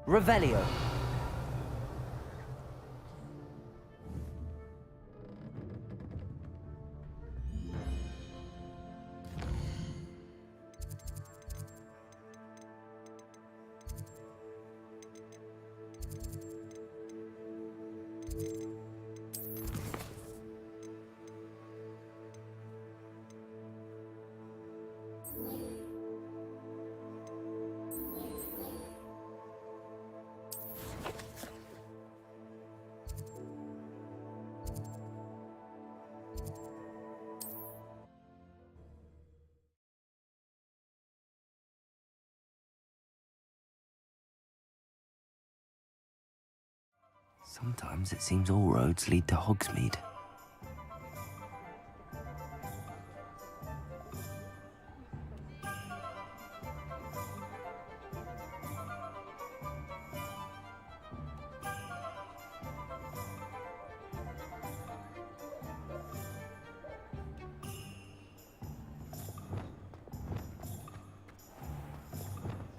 Revelio. Sometimes it seems all roads lead to Hogsmeade.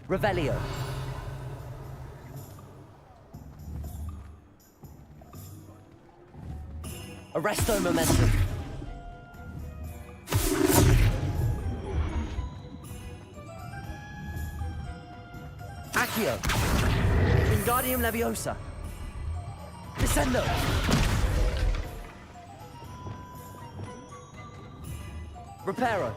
Revelio. Arresto momentum. Accio. Wingardium Leviosa. Descendo. Reparo.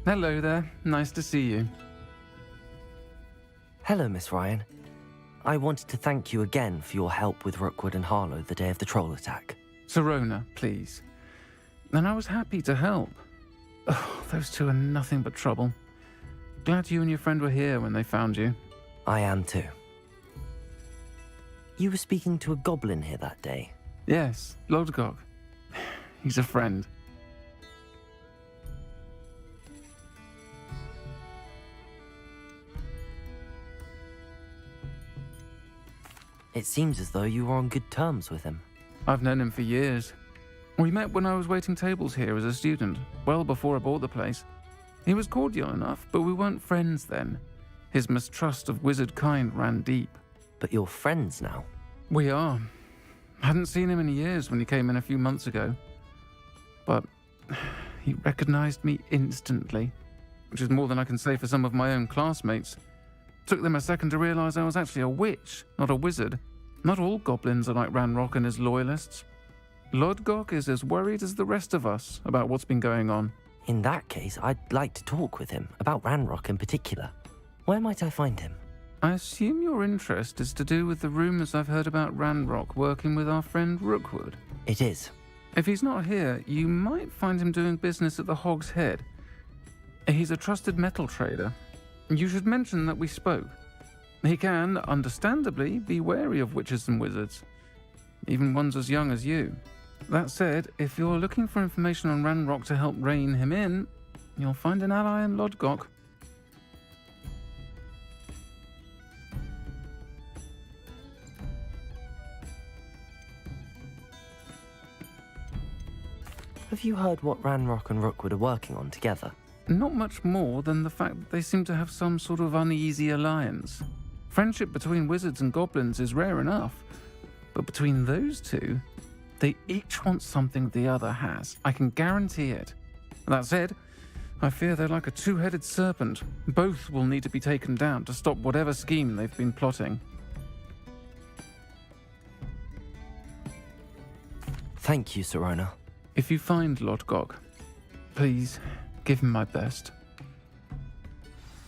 Hello there, nice to see you. Hello, Miss Ryan. I wanted to thank you again for your help with Rookwood and Harlow the day of the troll attack. Sirona, please. And I was happy to help. Oh, those two are nothing but trouble. Glad you and your friend were here when they found you. I am too. You were speaking to a goblin here that day. Yes, Lodgok. He's a friend. It seems as though you were on good terms with him. I've known him for years. We met when I was waiting tables here as a student, well before I bought the place. He was cordial enough, but we weren't friends then. His mistrust of wizard kind ran deep. But you're friends now. We are. Hadn't seen him in years when he came in a few months ago. But he recognized me instantly, which is more than I can say for some of my own classmates. Took them a second to realize I was actually a witch, not a wizard. Not all goblins are like Ranrock and his loyalists. Lodgok is as worried as the rest of us about what's been going on. In that case, I'd like to talk with him, about Ranrock in particular. Where might I find him? I assume your interest is to do with the rumors I've heard about Ranrock working with our friend Rookwood. It is. If he's not here, you might find him doing business at the Hog's Head. He's a trusted metal trader. You should mention that we spoke. He can, understandably, be wary of witches and wizards, even ones as young as you. That said, if you're looking for information on Ranrock to help rein him in, you'll find an ally in Lodgok. Have you heard what Ranrock and Rookwood are working on together? Not much more than the fact that they seem to have some sort of uneasy alliance. Friendship between wizards and goblins is rare enough, but between those two, they each want something the other has. I can guarantee it. That said, I fear they're like a two-headed serpent. Both will need to be taken down to stop whatever scheme they've been plotting. Thank you, Sirona. If you find Lodgok, please give him my best.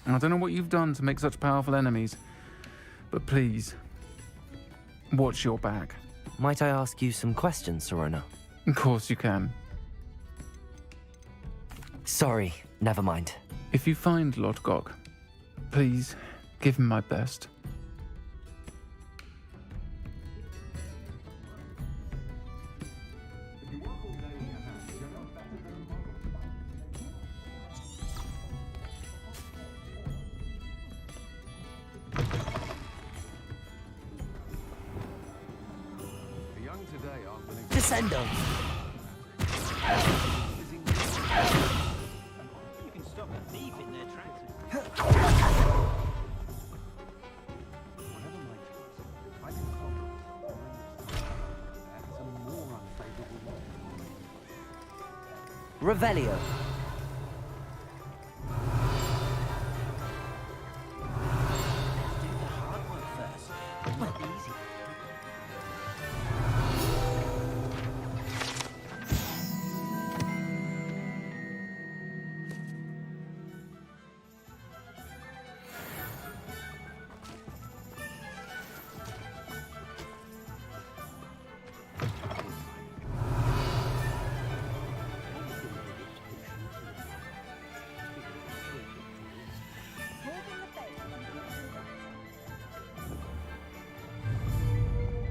I don't know what you've done to make such powerful enemies, but please, watch your back. Might I ask you some questions, Sirona? Of course you can. Sorry, never mind. If you find Lodgok, please give him my best. Descendo. You can stop a thief in their tracks. Whatever my choice, I can compromise. That's a more unfavorable one. Revelio. Do the hard work first. It might be easy.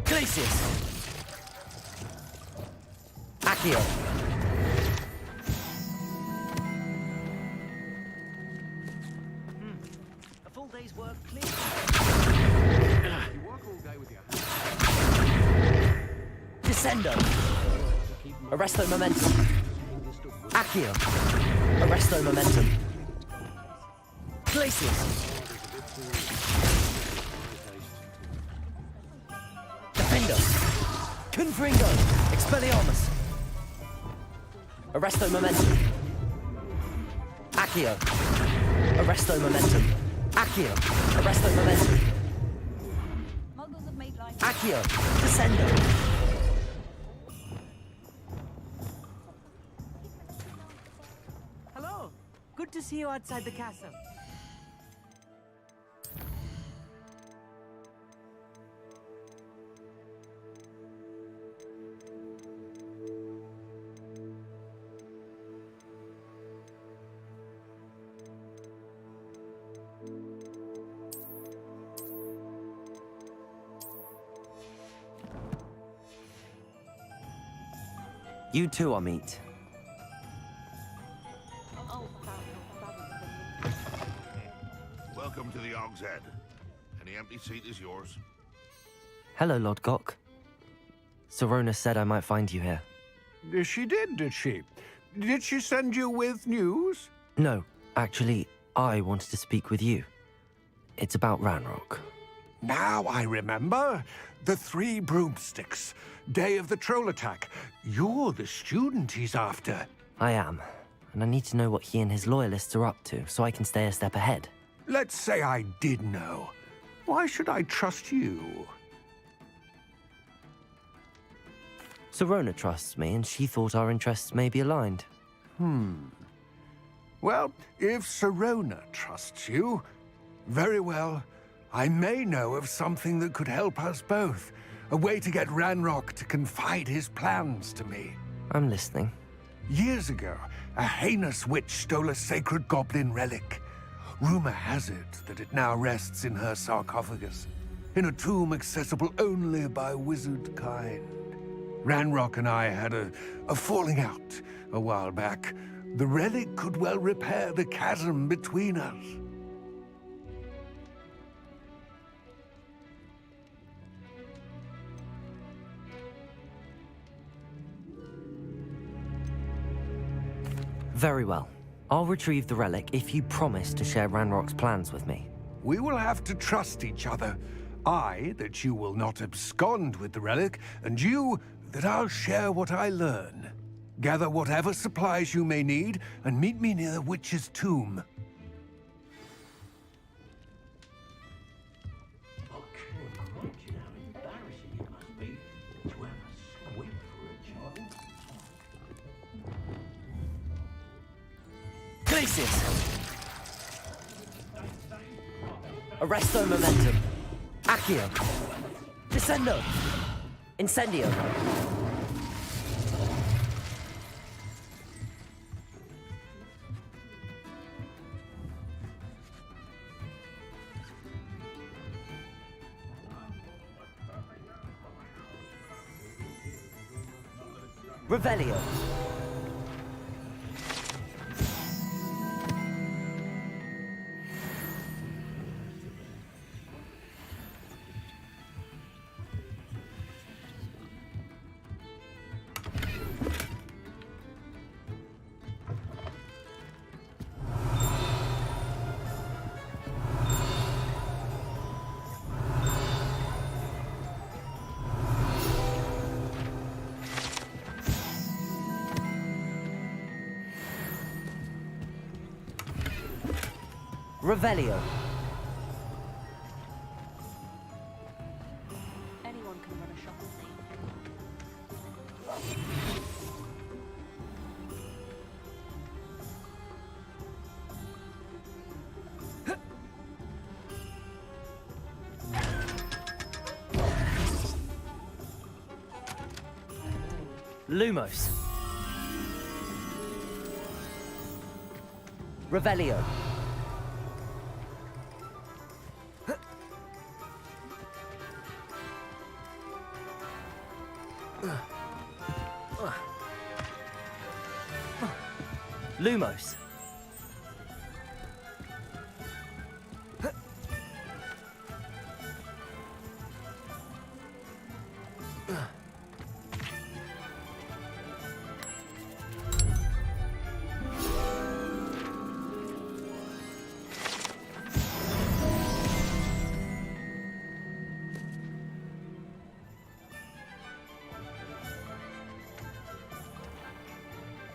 Glacius. Accio. A full day's work clear. You work all day with your hands. Descendo. Arresto momentum. Accio. Arresto momentum. Glacius. Defendo. Confringo. Expelliarmus. Arresto momentum. Accio. Arresto momentum. Accio. Arresto momentum. Muggles have made life. Accio. Descendo. Hello. Good to see you outside the castle. You two are meet. Welcome to the Og's Head. Any empty seat is yours. Hello, Lodgok. Serona said I might find you here. She did she? Did she send you with news? No, actually, I wanted to speak with you. It's about Ranrock. Now I remember. The 3 broomsticks. Day of the troll attack. You're the student he's after. I am, and I need to know what he and his loyalists are up to so I can stay a step ahead. Let's say I did know. Why should I trust you? Serona trusts me, and she thought our interests may be aligned. Well, if Serona trusts you, very well. I may know of something that could help us both. A way to get Ranrock to confide his plans to me. I'm listening. Years ago, a heinous witch stole a sacred goblin relic. Rumor has it that it now rests in her sarcophagus, in a tomb accessible only by wizard kind. Ranrock and I had a falling out a while back. The relic could well repair the chasm between us. Very well. I'll retrieve the relic if you promise to share Ranrock's plans with me. We will have to trust each other. I, that you will not abscond with the relic, and you, that I'll share what I learn. Gather whatever supplies you may need, and meet me near the witch's tomb. Imagine how embarrassing it must be to have a squib for a child. Glacius. Arresto momentum. Accio. Descendo. Incendio. Revelio. Revelio. Anyone can run a shop with me. Lumos. Revelio. Lumos.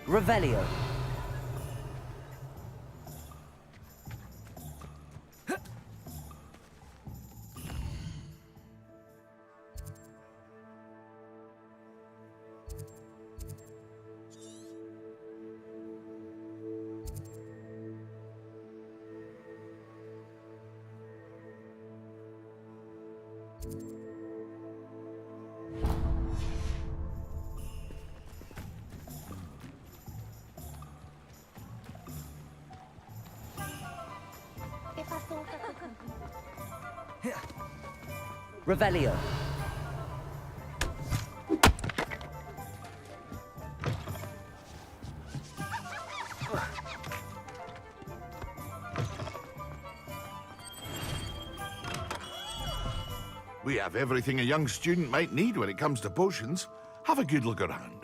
Revelio. If I thought I could Revelio. We have everything a young student might need when it comes to potions. Have a good look around.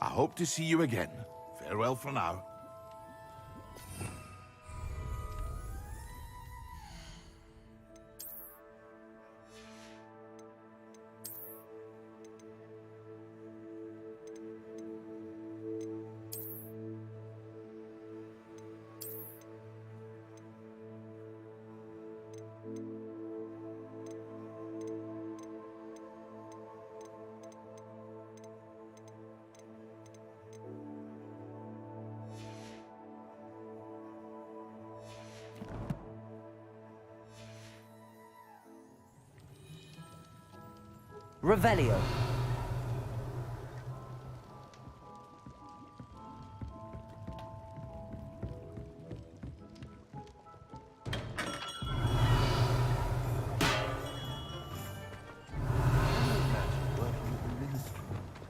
I hope to see you again. Farewell for now. Revelio.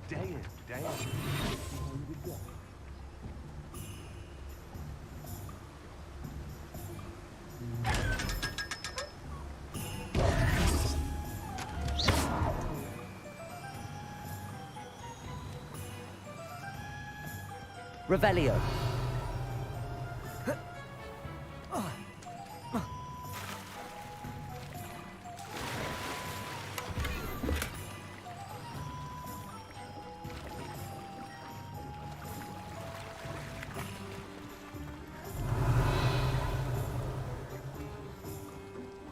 Day in, day out. Revelio.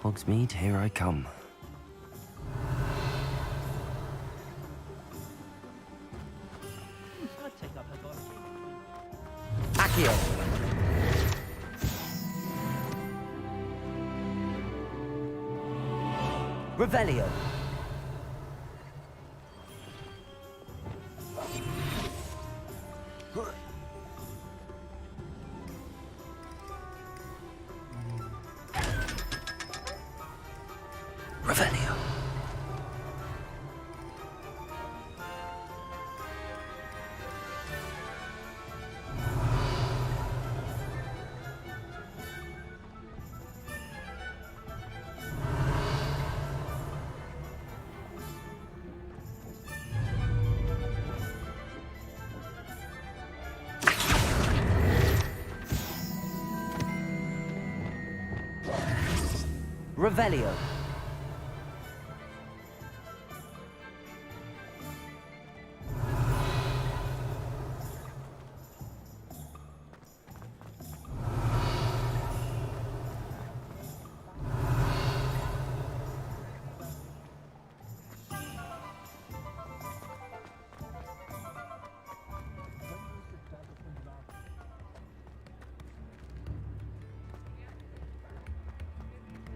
Hogsmeade, here I come. I'd take up her body. Accio. Revelio. Revelio.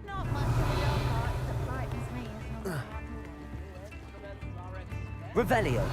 Not much of a dog heart that frightens me is not. Revelio.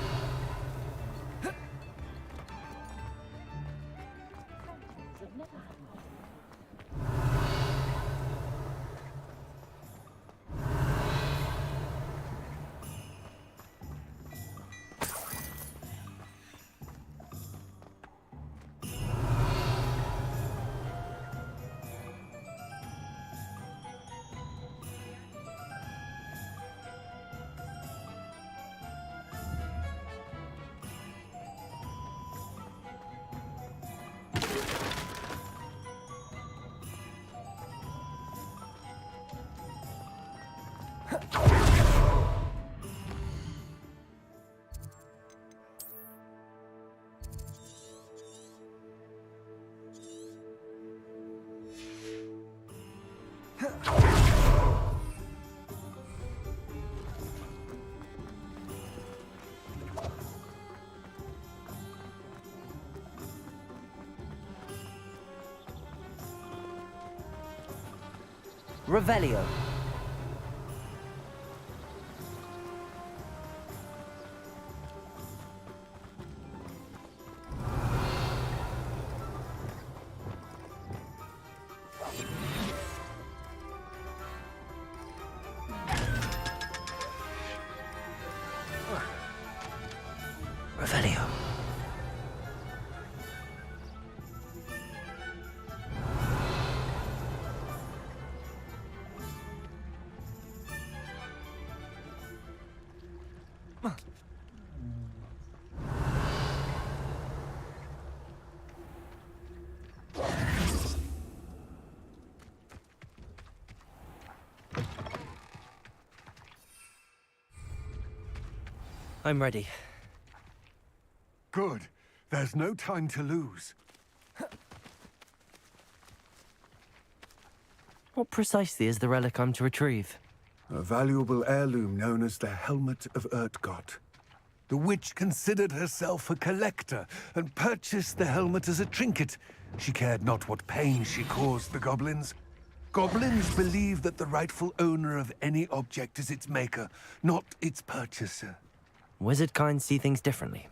Revelio. Revelio. I'm ready. Good. There's no time to lose. What precisely is the relic I'm to retrieve? A valuable heirloom known as the Helmet of Urtgott. The witch considered herself a collector and purchased the helmet as a trinket. She cared not what pain she caused the goblins. Goblins believe that the rightful owner of any object is its maker, not its purchaser. Wizard kind see things differently.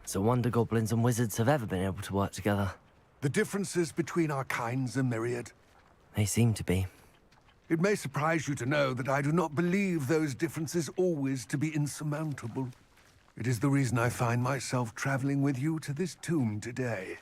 It's a wonder goblins and wizards have ever been able to work together. The differences between our kinds are myriad. They seem to be. It may surprise you to know that I do not believe those differences always to be insurmountable. It is the reason I find myself traveling with you to this tomb today.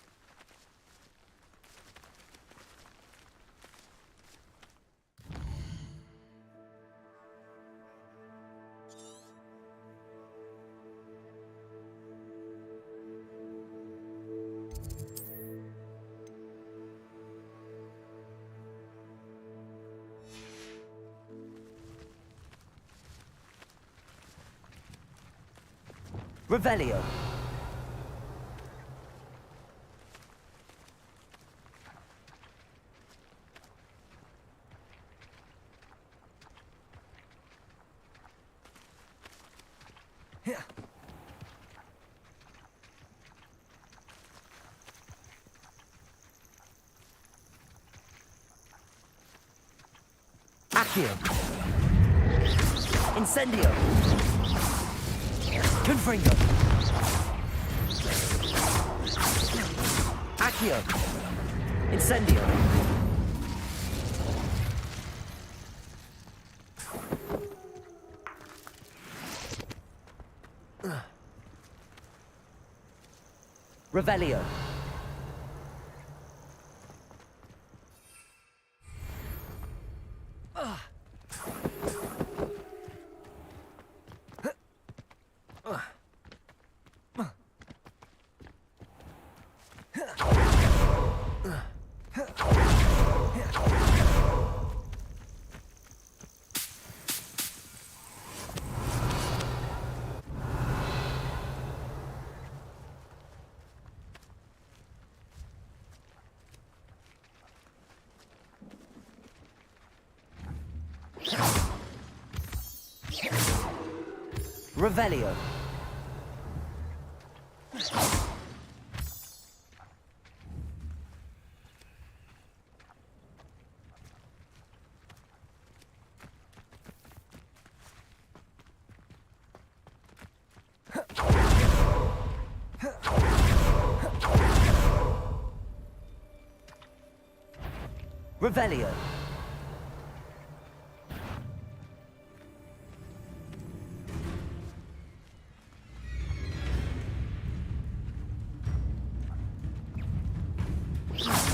Revelio. Accio. Incendio. Confringo. Accio. Incendio. Revelio. Revelio. Revelio.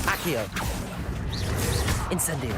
Accio. Incendio.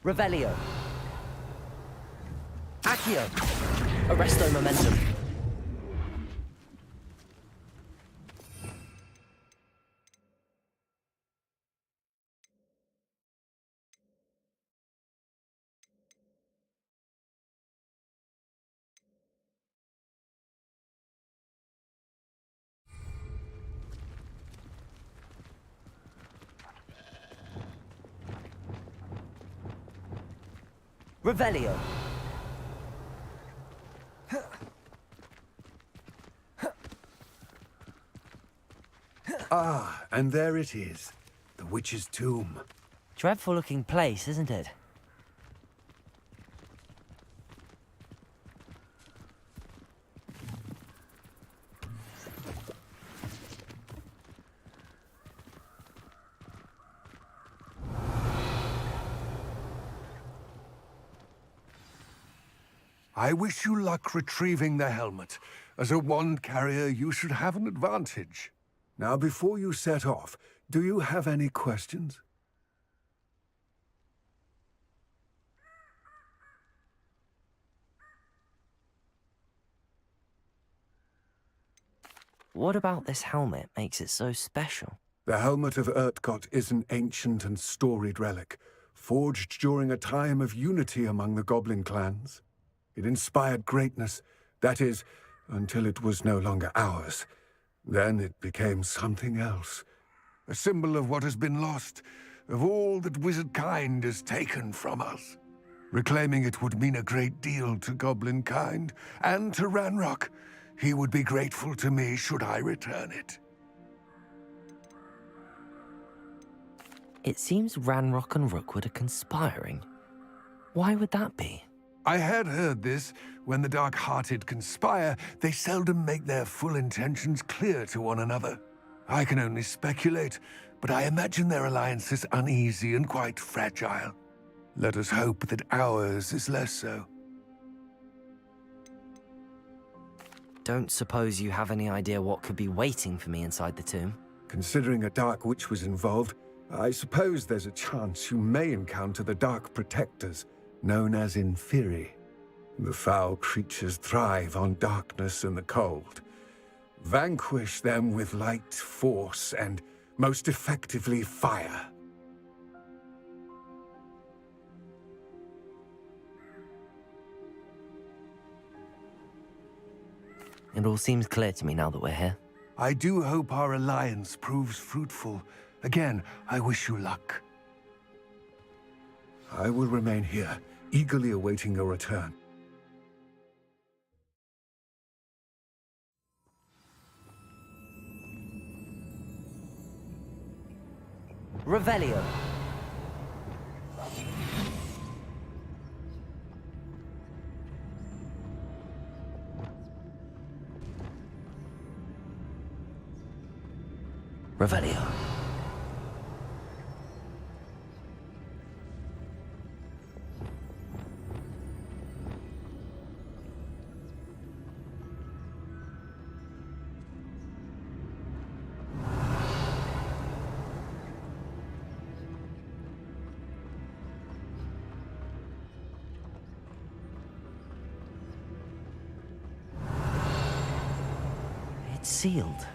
Revelio. Accio. Arresto momentum. Revelio. Ah, and there it is. The witch's tomb. Dreadful looking place, isn't it? I wish you luck retrieving the helmet. As a wand carrier, you should have an advantage. Now, before you set off, do you have any questions? What about this helmet makes it so special? The helmet of Terdekat is an ancient and storied relic, forged during a time of unity among the goblin clans. It inspired greatness, that is, until it was no longer ours. Then it became something else. A symbol of what has been lost, of all that wizard kind has taken from us. Reclaiming it would mean a great deal to goblin kind, and to Ranrock. He would be grateful to me should I return it. It seems Ranrock and Rookwood are conspiring. Why would that be? I had heard this. When the dark-hearted conspire, they seldom make their full intentions clear to one another. I can only speculate, but I imagine their alliance is uneasy and quite fragile. Let us hope that ours is less so. Don't suppose you have any idea what could be waiting for me inside the tomb? Considering a Dark Witch was involved, I suppose there's a chance you may encounter the Dark Protectors, known as Inferi. The foul creatures thrive on darkness and the cold. Vanquish them with light, force, and most effectively fire. It all seems clear to me now that we're here. I do hope our alliance proves fruitful. Again, I wish you luck. I will remain here, eagerly awaiting your return. Revelio. Revelio. It's sealed.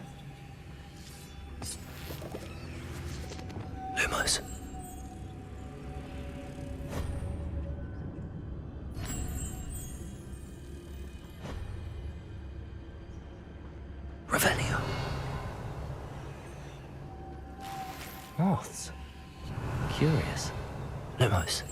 Lumos. Revelio. Moths. Curious. Lumos.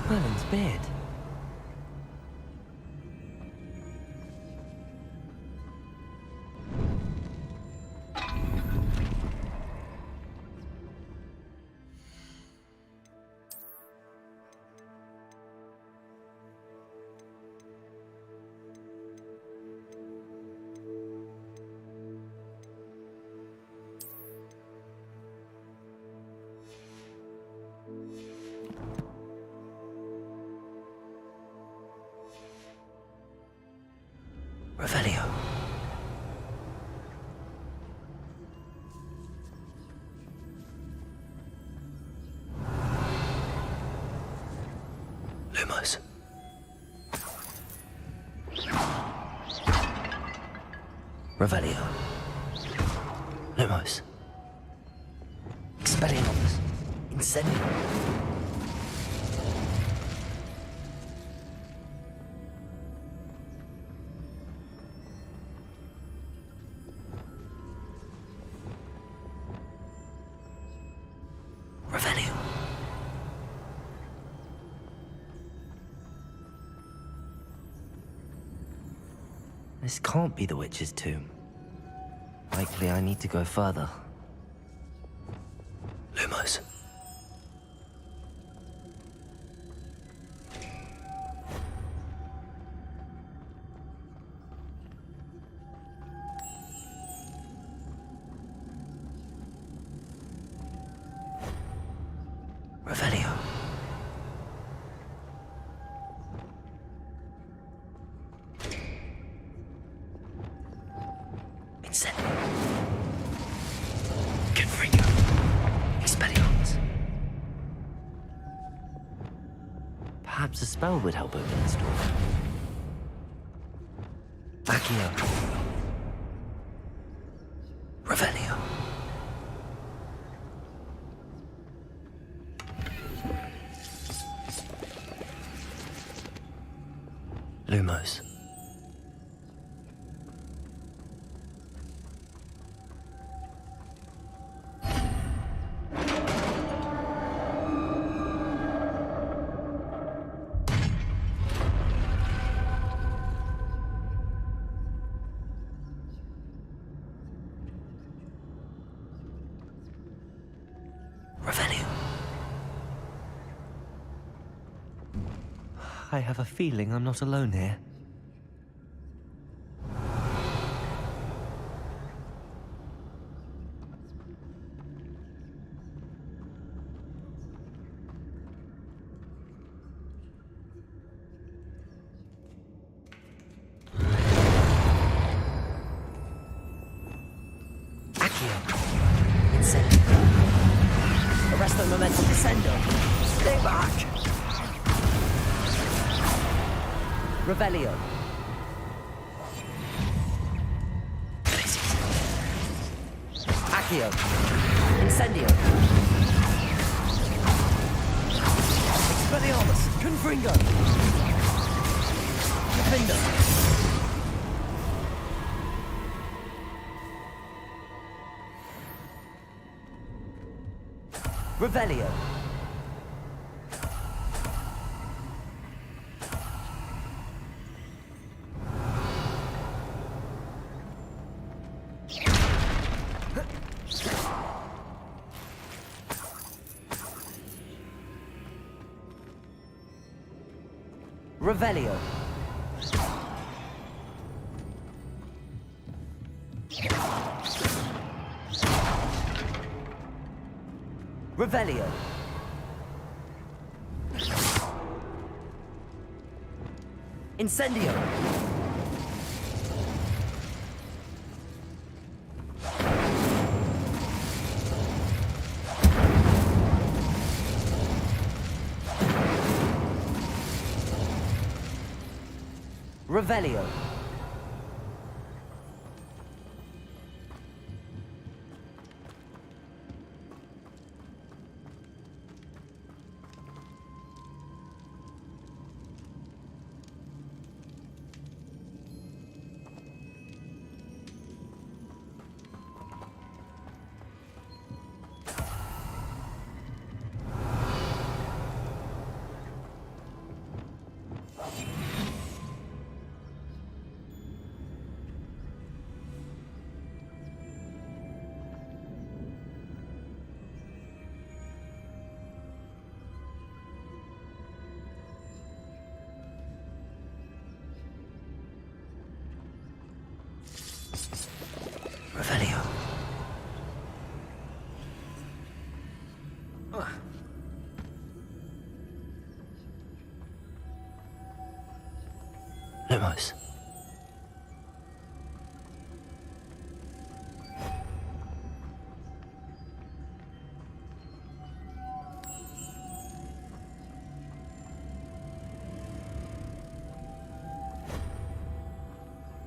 Merlin's beard. Revelio. Lumos. Revelio. Lumos. Expelliarmus. Incendio. Revelio. This can't be the witch's tomb. Likely I need to go further. Lumos. Revelio. Incendio. Confringo. Expelliarmus. Perhaps a spell would help open this door. Accio. Revelio. Lumos. Revelio. I have a feeling I'm not alone here. Arresto momentum descendo. Stay back. Revelio. Accio. Incendio. Expelliarmus. Confringo. Defender. Revelio. Revelio. Revelio. Incendio. Revelio. Revelio. Lumos.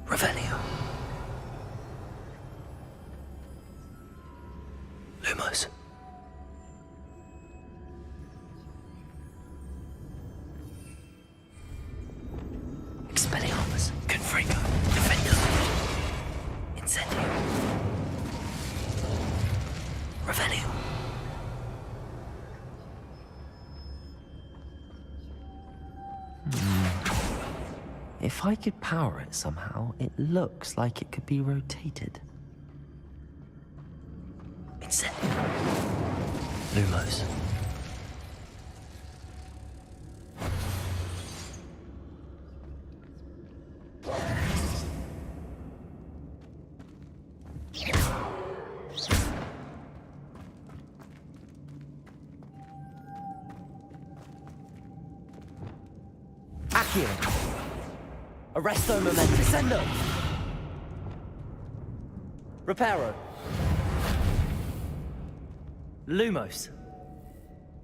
Revelio. Lumos. Expelliarmus. Confringo. Defender. Incendio. Revelio. If I could power it somehow, it looks like it could be rotated. Incendio. Lumos. Accio. Arresto momentum. Descendo. Reparo. Lumos.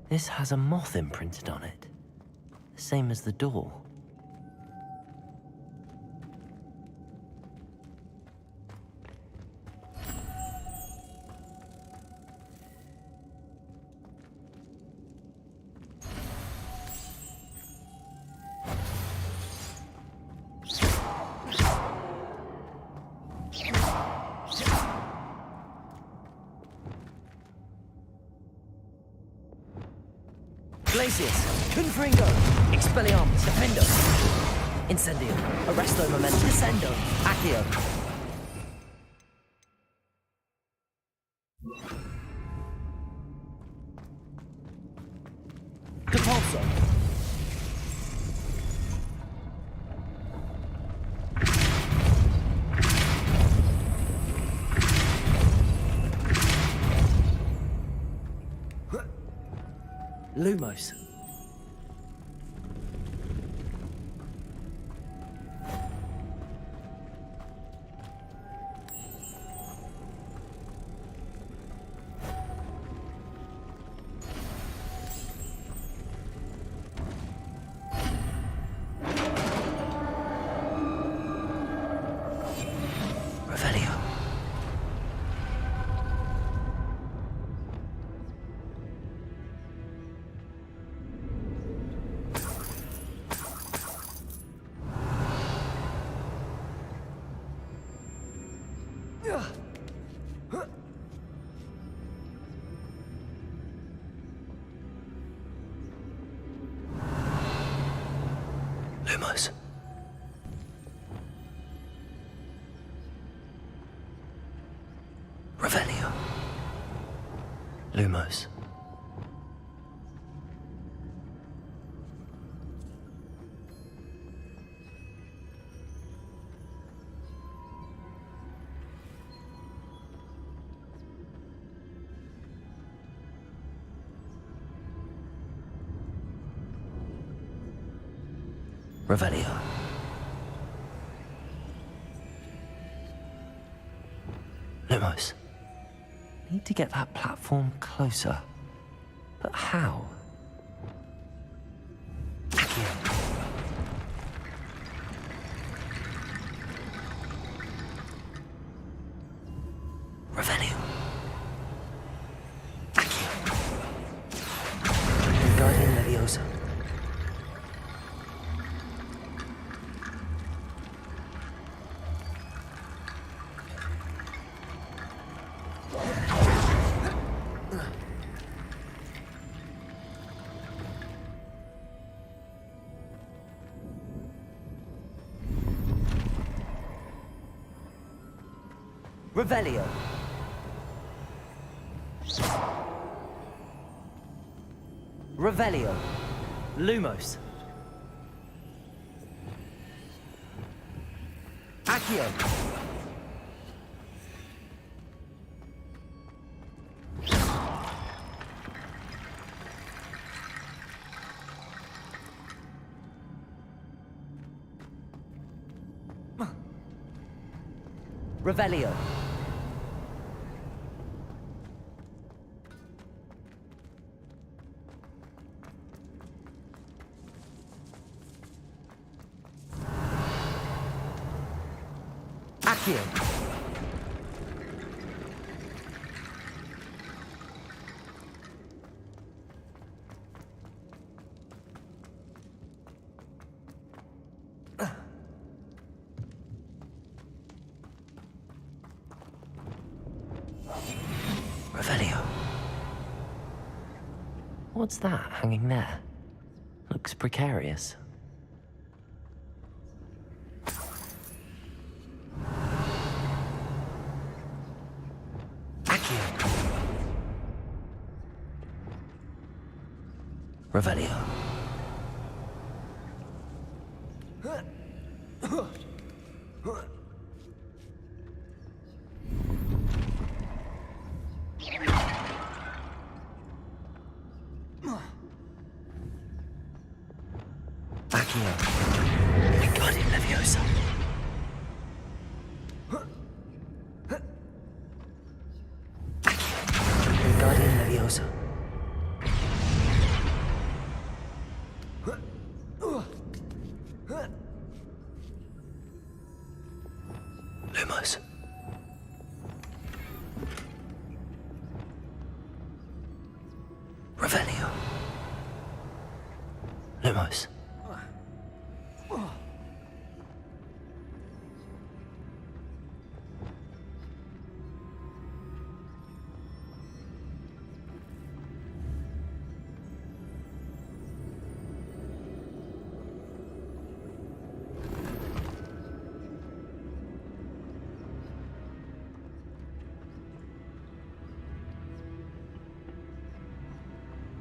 This has a moth imprinted on it. The same as the door. Glacius, Confringo, Expelliarmus, Defendo, Incendio, Arresto Momentum, Descendo, Accio. Capalso. Lumos. Revelio. Lumos. Revelio. Lumos. Revelio. Lumos. Need to get that platform closer. But how? Accio. Revelio. Accio. Guardian Leviosa. Revelio. Revelio. Lumos. Accio. Revelio. Accio. Revelio. What's that hanging there? Looks precarious. Accio. Revelio. Accio. Wingardium Leviosa. Accio. Wingardium Leviosa. Lumos. Revelio. Lumos.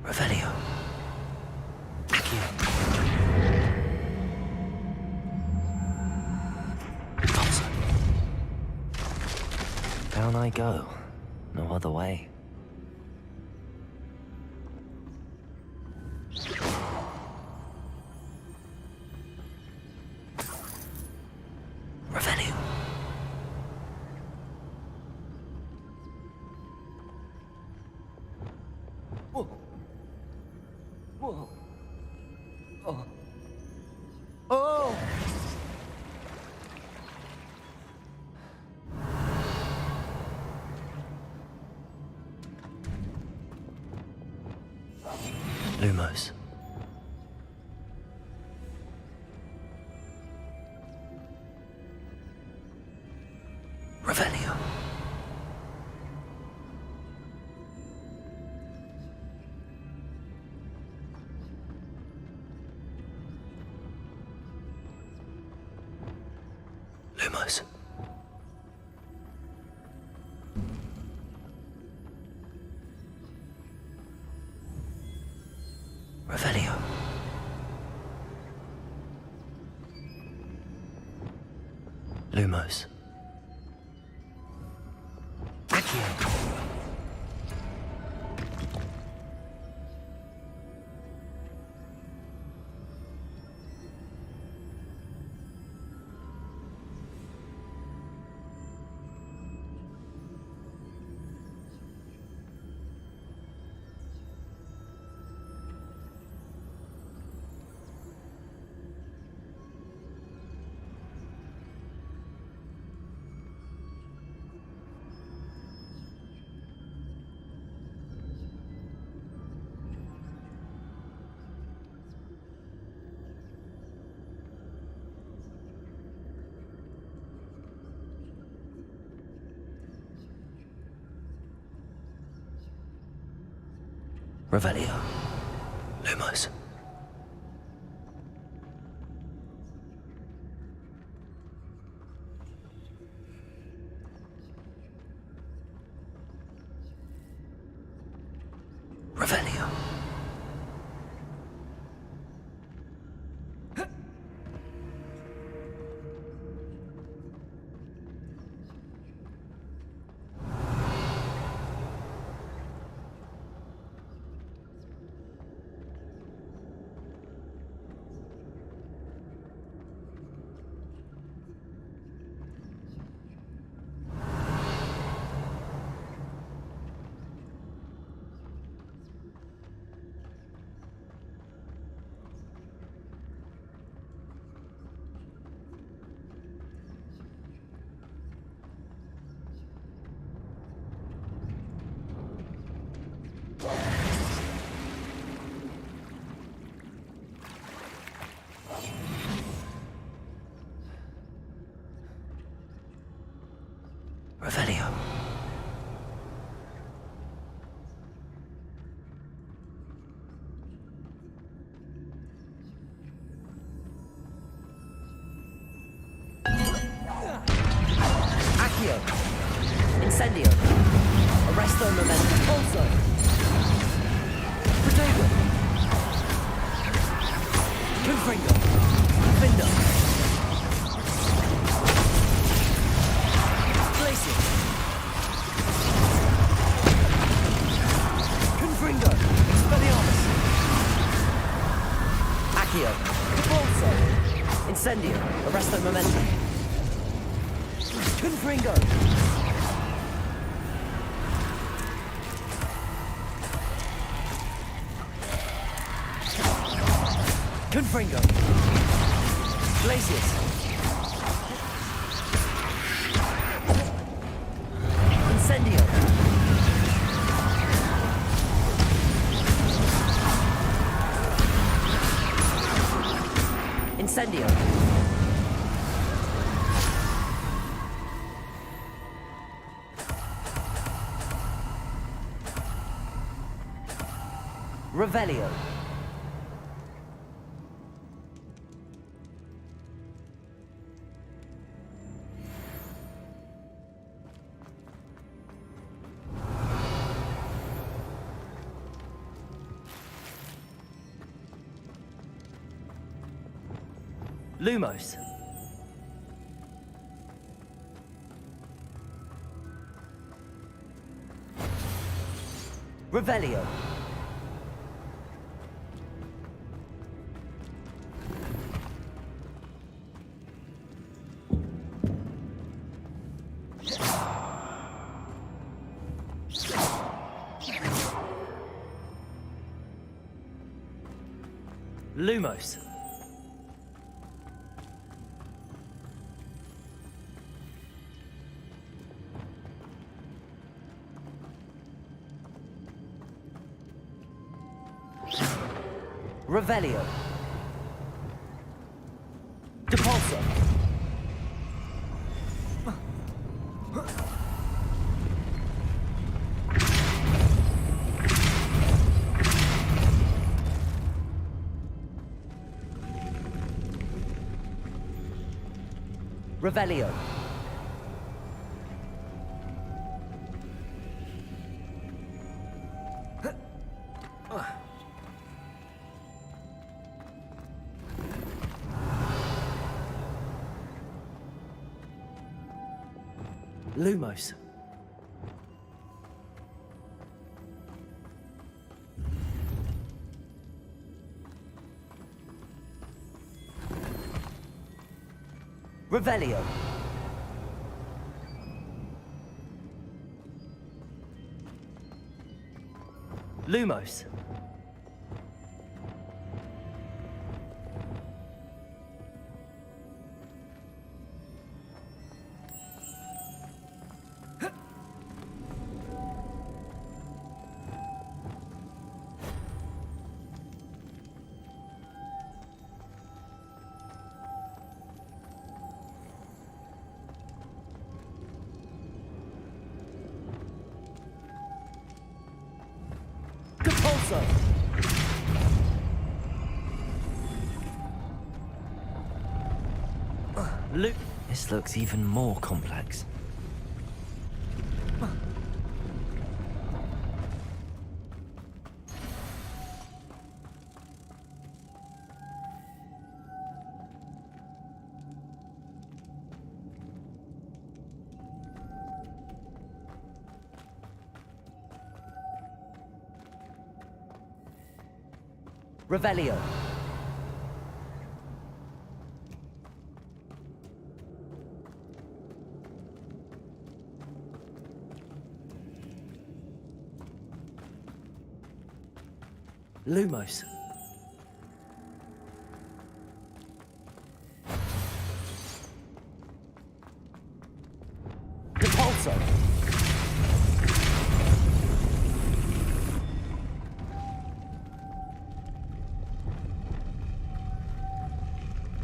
Revelio. Accio. Falso. Down I go. No other way. Revelio. Whoa. Whoa. Oh. Oh! Lumos. Revelio. Lumos. Revelio. Lumos. Accio. Revelio. Lumos. Revelio. Revelio. Accio. Incendio. Arresto momentum. Also. Protego. Confringo. Findo. Glacier. Confringo. Expelliarmus. Accio. Also. Incendio. Arresto momentum. Confringo. Confringo. Glacius. Incendio. Incendio. Revelio. Lumos. Revelio. Lumos. Revelio. Depulso. Revelio. Lumos. Revelio. Lumos. Depulso. This looks even more complex. Revelio. Lumos. Depulso.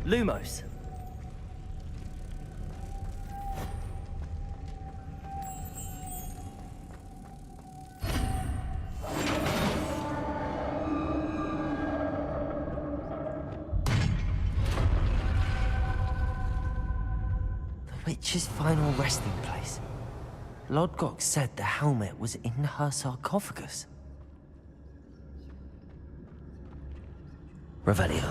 Lumos. The witch's final resting place. Lodgok said the helmet was in her sarcophagus. Revelio.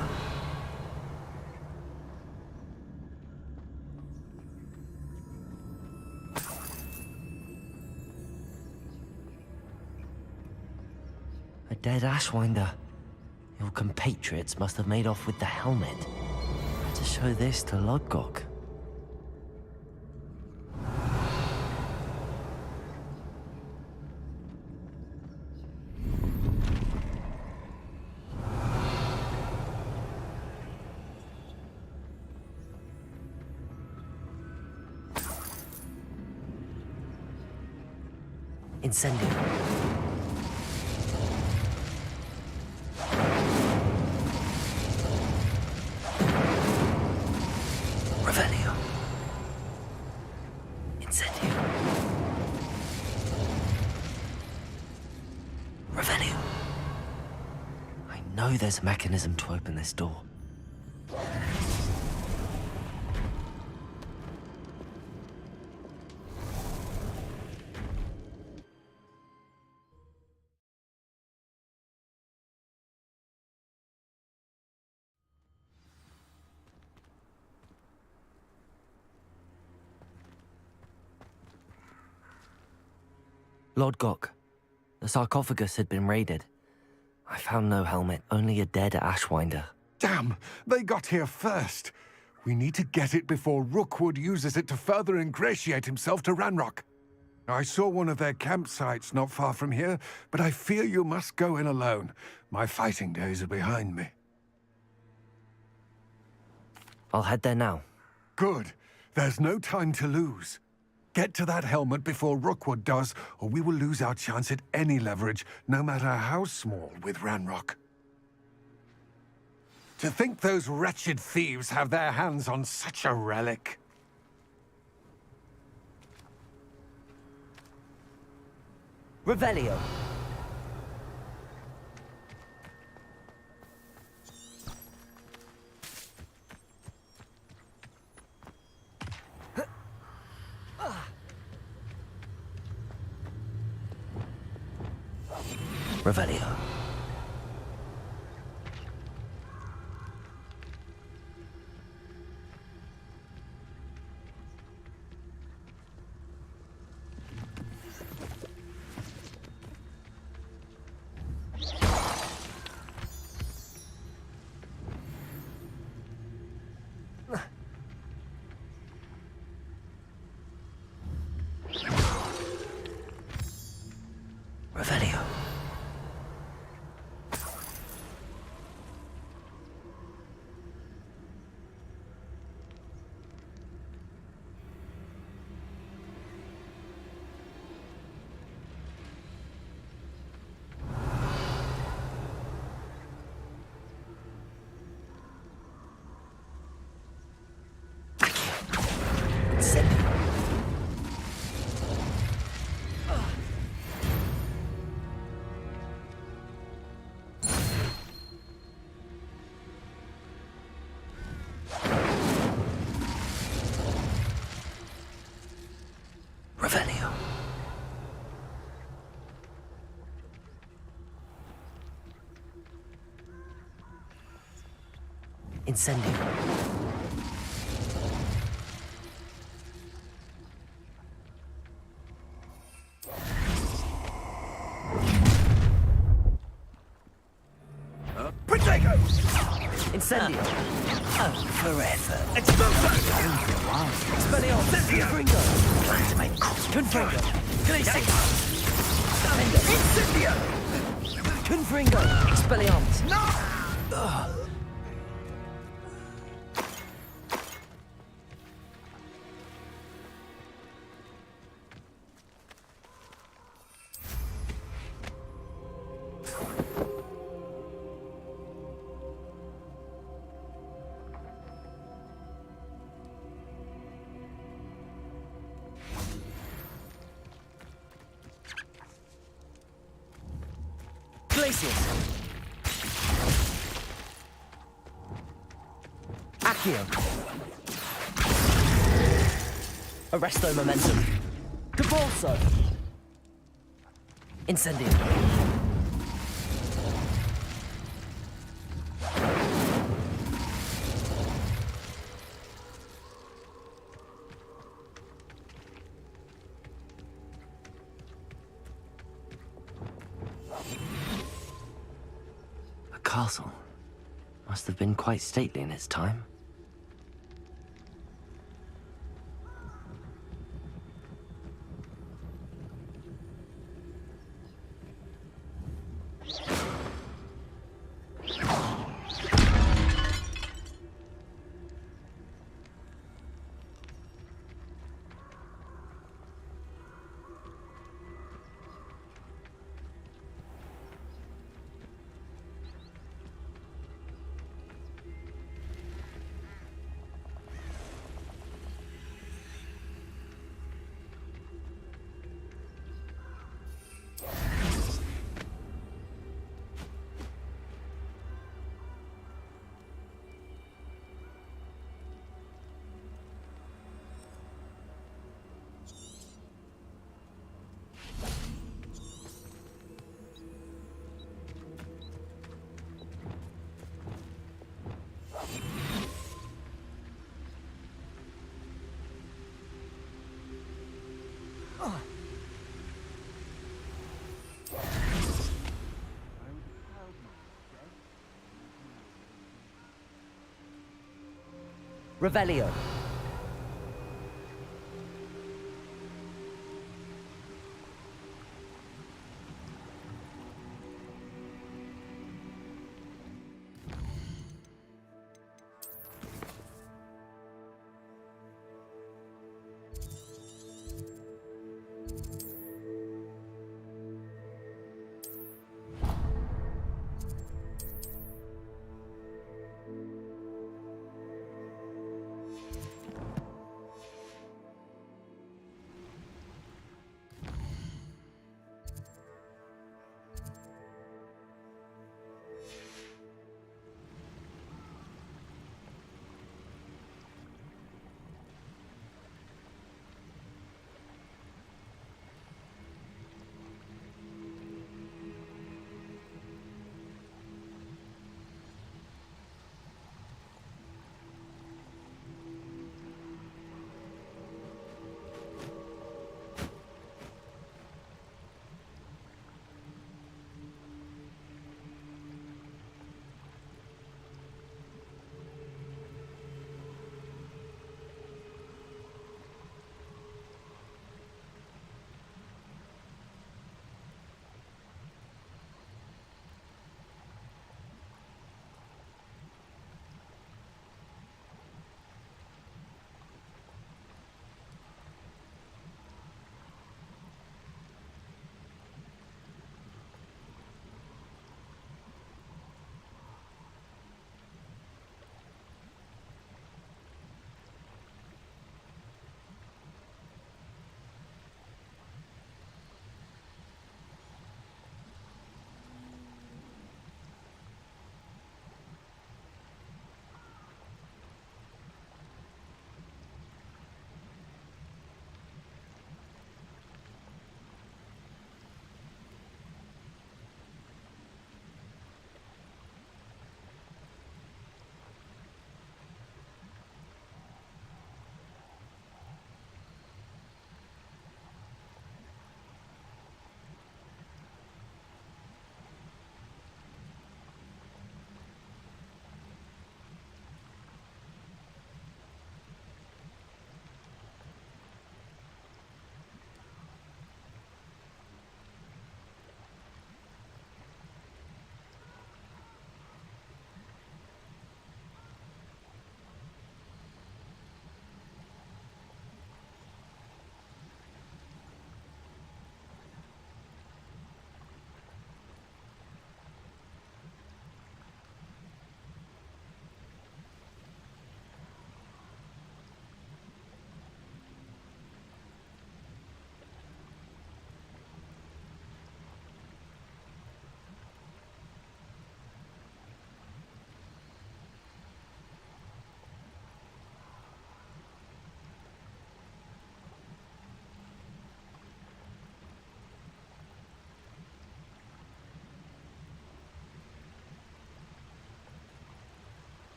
A dead Ashwinder. Your compatriots must have made off with the helmet. To show this to Lodgok. Incendio. Revelio. Incendio. Revelio. I know there's a mechanism to open this door. Lodgok. The sarcophagus had been raided. I found no helmet, only a dead Ashwinder. Damn! They got here first. We need to get it before Rookwood uses it to further ingratiate himself to Ranrock. I saw one of their campsites not far from here, but I fear you must go in alone. My fighting days are behind me. I'll head there now. Good. There's no time to lose. Get to that helmet before Rookwood does, or we will lose our chance at any leverage, no matter how small, with Ranrock. To think those wretched thieves have their hands on such a relic. Revelio. Revelio. Revelio. Revelio. Incendio. Protego! Incendio. Oh, forever. Expulso! Expelliarmus. Confringo. Plan to make Confringo. Glacier. Incendio! Confringo. Expelliarmus. Glacius. Accio. Arresto momentum. Convulso. Incendio. A castle. Must have been quite stately in its time. Revelio.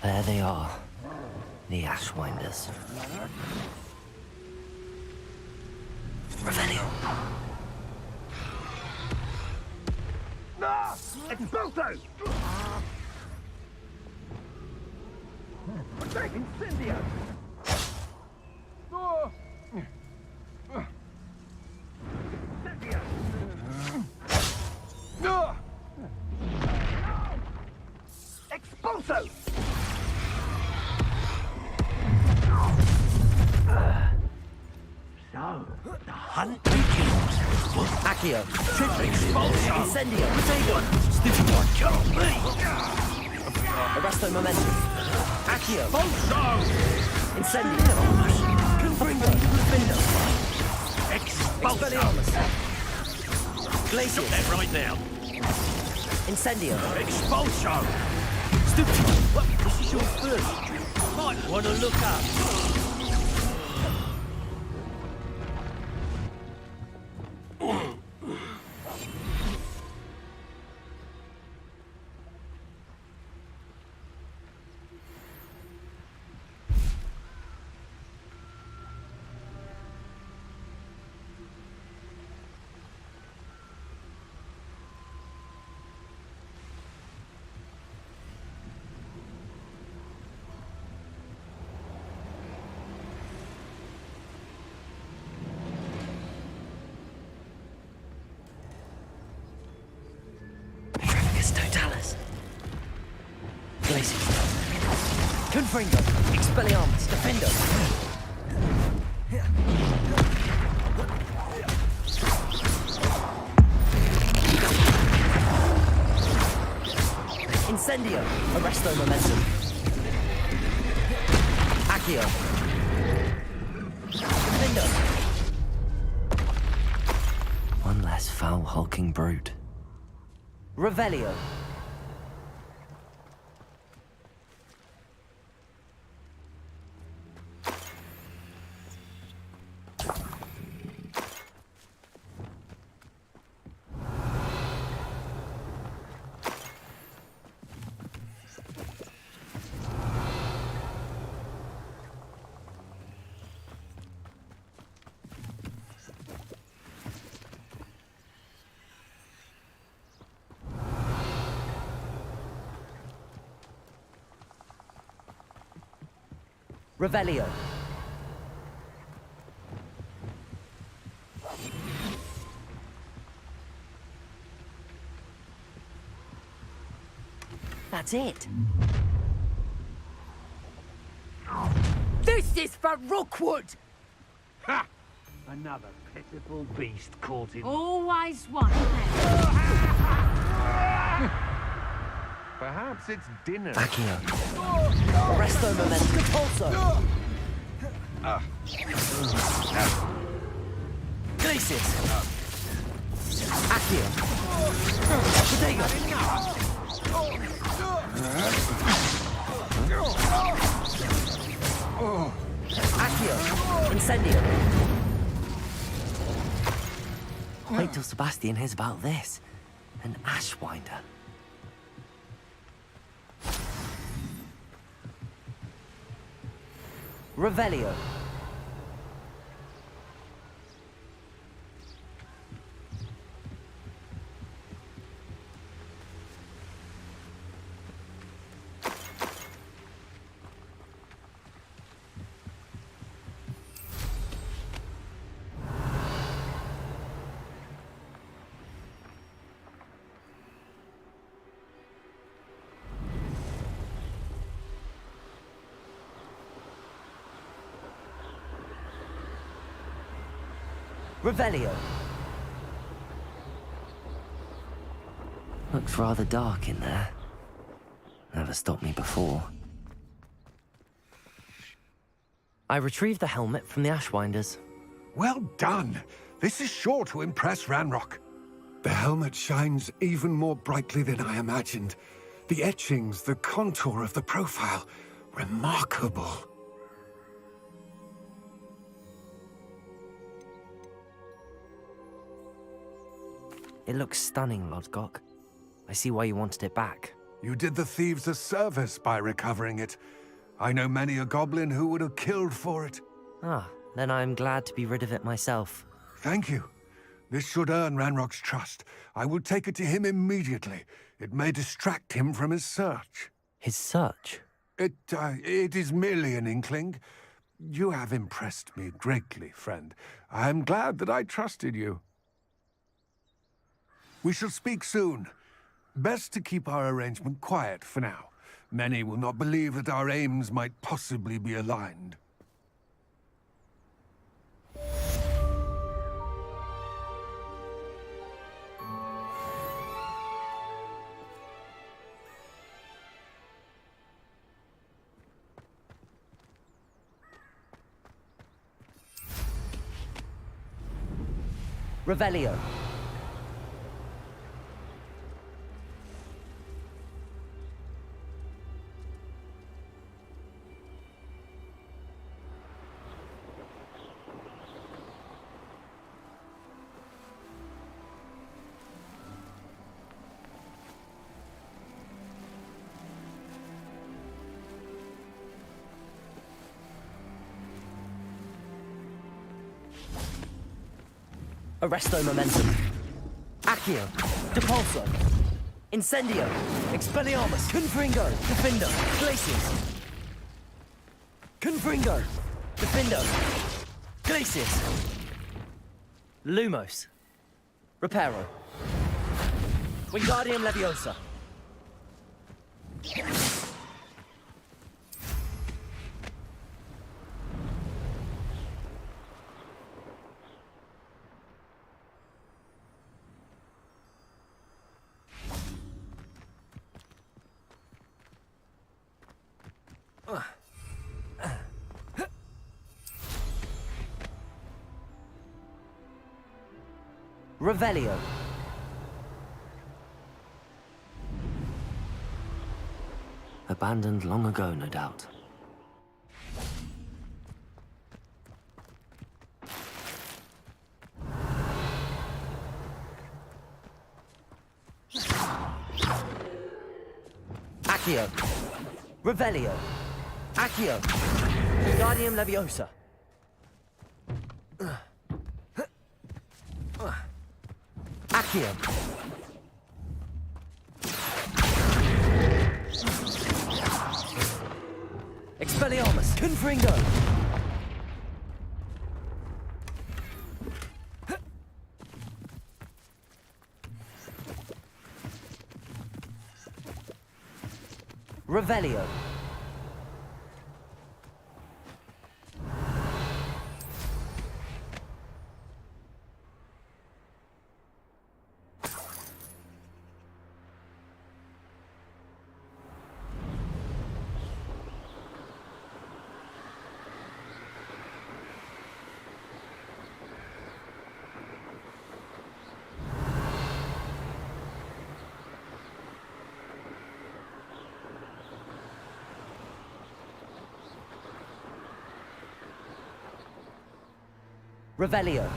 There they are, the Ashwinders. Revelio. Expulso! Incendio! Expulso! Accio. Incendio. Arresto momentum. Accio. Incendio. Confringo. Defendo. Expelliarmus. Glacius. That right now. Incendio. Expulso. Stupid. What? This is your first. Might want to look up. Totalis. Glacius. Confringo. Expelliarmus. Defendo. Incendio. Arresto momentum. Accio. Defendo. One less foul hulking brute. Revelio. Revelio. That's it. This is for Rookwood! Ha! Another pitiful beast caught in... Always one. Perhaps it's dinner. Accio. Arresto momentum. Repulso. Glacius. Accio. Protego. Accio. Incendio. Wait till Sebastian hears about this. An Ashwinder. Revelio. Revelio. Looks rather dark in there. Never stopped me before. I retrieved the helmet from the Ashwinders. Well done. This is sure to impress Ranrock. The helmet shines even more brightly than I imagined. The etchings, the contour of the profile, remarkable. It looks stunning, Lodgok. I see why you wanted it back. You did the thieves a service by recovering it. I know many a goblin who would have killed for it. Ah, then I'm glad to be rid of it myself. Thank you. This should earn Ranrock's trust. I will take it to him immediately. It may distract him from his search. His search? It is merely an inkling. You have impressed me greatly, friend. I am glad that I trusted you. We shall speak soon. Best to keep our arrangement quiet for now. Many will not believe that our aims might possibly be aligned. Revelio. Arresto Momentum. Accio. Depulso. Incendio. Expelliarmus. Confringo. Defindo. Glacius. Confringo. Defindo. Glacius. Lumos. Reparo. Wingardium Leviosa. Revelio. Abandoned long ago, no doubt. Accio. Revelio. Accio. Wingardium Leviosa. Accio. Expelliarmus. Confringo. Revelio. Revelio.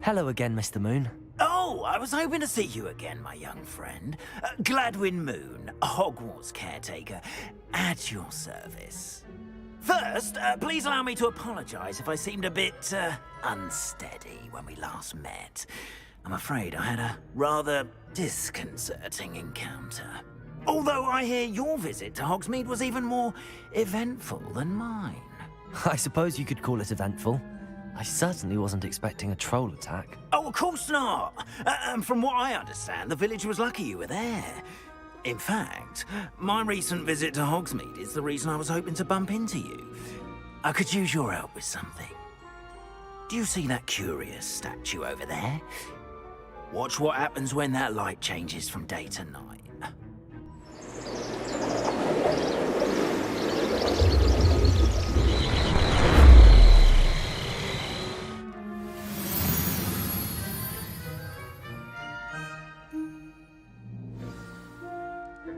Hello again, Mr. Moon. Oh, I was hoping to see you again, my young friend. Gladwin Moon, Hogwarts caretaker, at your service. First, please allow me to apologize if I seemed a bit, unsteady when we last met. I'm afraid I had a rather disconcerting encounter. Although I hear your visit to Hogsmeade was even more eventful than mine. I suppose you could call it eventful. I certainly wasn't expecting a troll attack. Oh, of course not. From what I understand, the village was lucky you were there. In fact, my recent visit to Hogsmeade is the reason I was hoping to bump into you. I could use your help with something. Do you see that curious statue over there? Watch what happens when that light changes from day to night.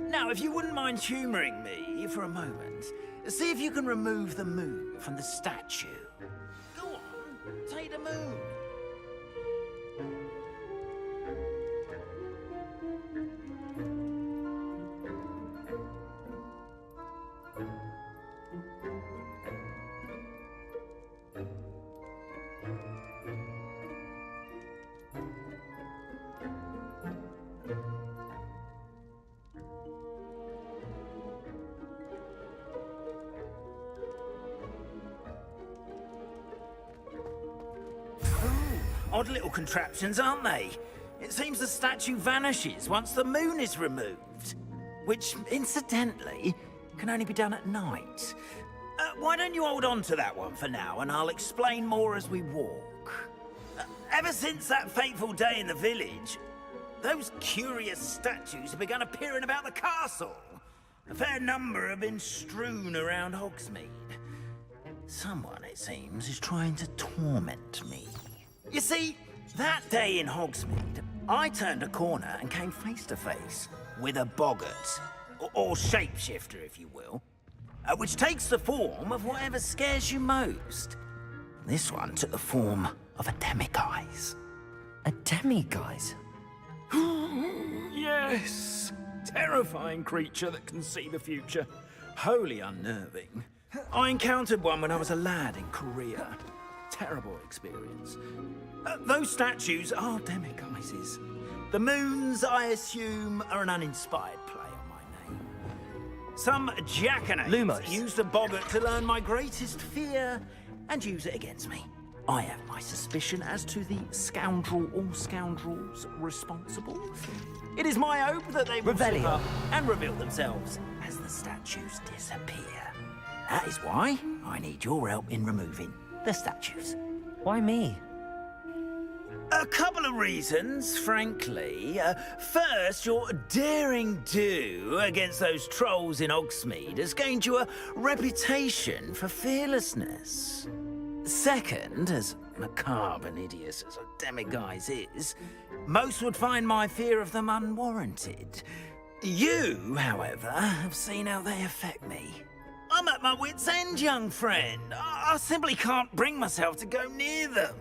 Now, if you wouldn't mind humoring me for a moment, see if you can remove the moon from the statue. Go on, take the moon. odd little contraptions, aren't they? It seems the statue vanishes once the moon is removed. Which, incidentally, can only be done at night. Why don't you hold on to that one for now, and I'll explain more as we walk. Ever since that fateful day in the village, those curious statues have begun appearing about the castle. A fair number have been strewn around Hogsmeade. Someone, it seems, is trying to torment me. You see, that day in Hogsmeade, I turned a corner and came face to face with a boggart, or shapeshifter, if you will, which takes the form of whatever scares you most. This one took the form of a demiguise. A demiguise? Yes! Terrifying creature that can see the future. Wholly unnerving. I encountered one when I was a lad in Korea. Terrible experience. Those statues are demiguises. The moons, I assume, are an uninspired play on my name. Some jackanapes Lumos. used a boggart to learn my greatest fear and use it against me. I have my suspicion as to the scoundrel or scoundrels responsible. It is my hope that they will slip up and reveal themselves as the statues disappear. That is why I need your help in removing the statues. Why me? A couple of reasons, frankly. First, your daring do against those trolls in Hogsmeade has gained you a reputation for fearlessness. Second, as macabre and hideous as a demiguise is, most would find my fear of them unwarranted. You, however, have seen how they affect me. I'm at my wit's end, young friend. I simply can't bring myself to go near them.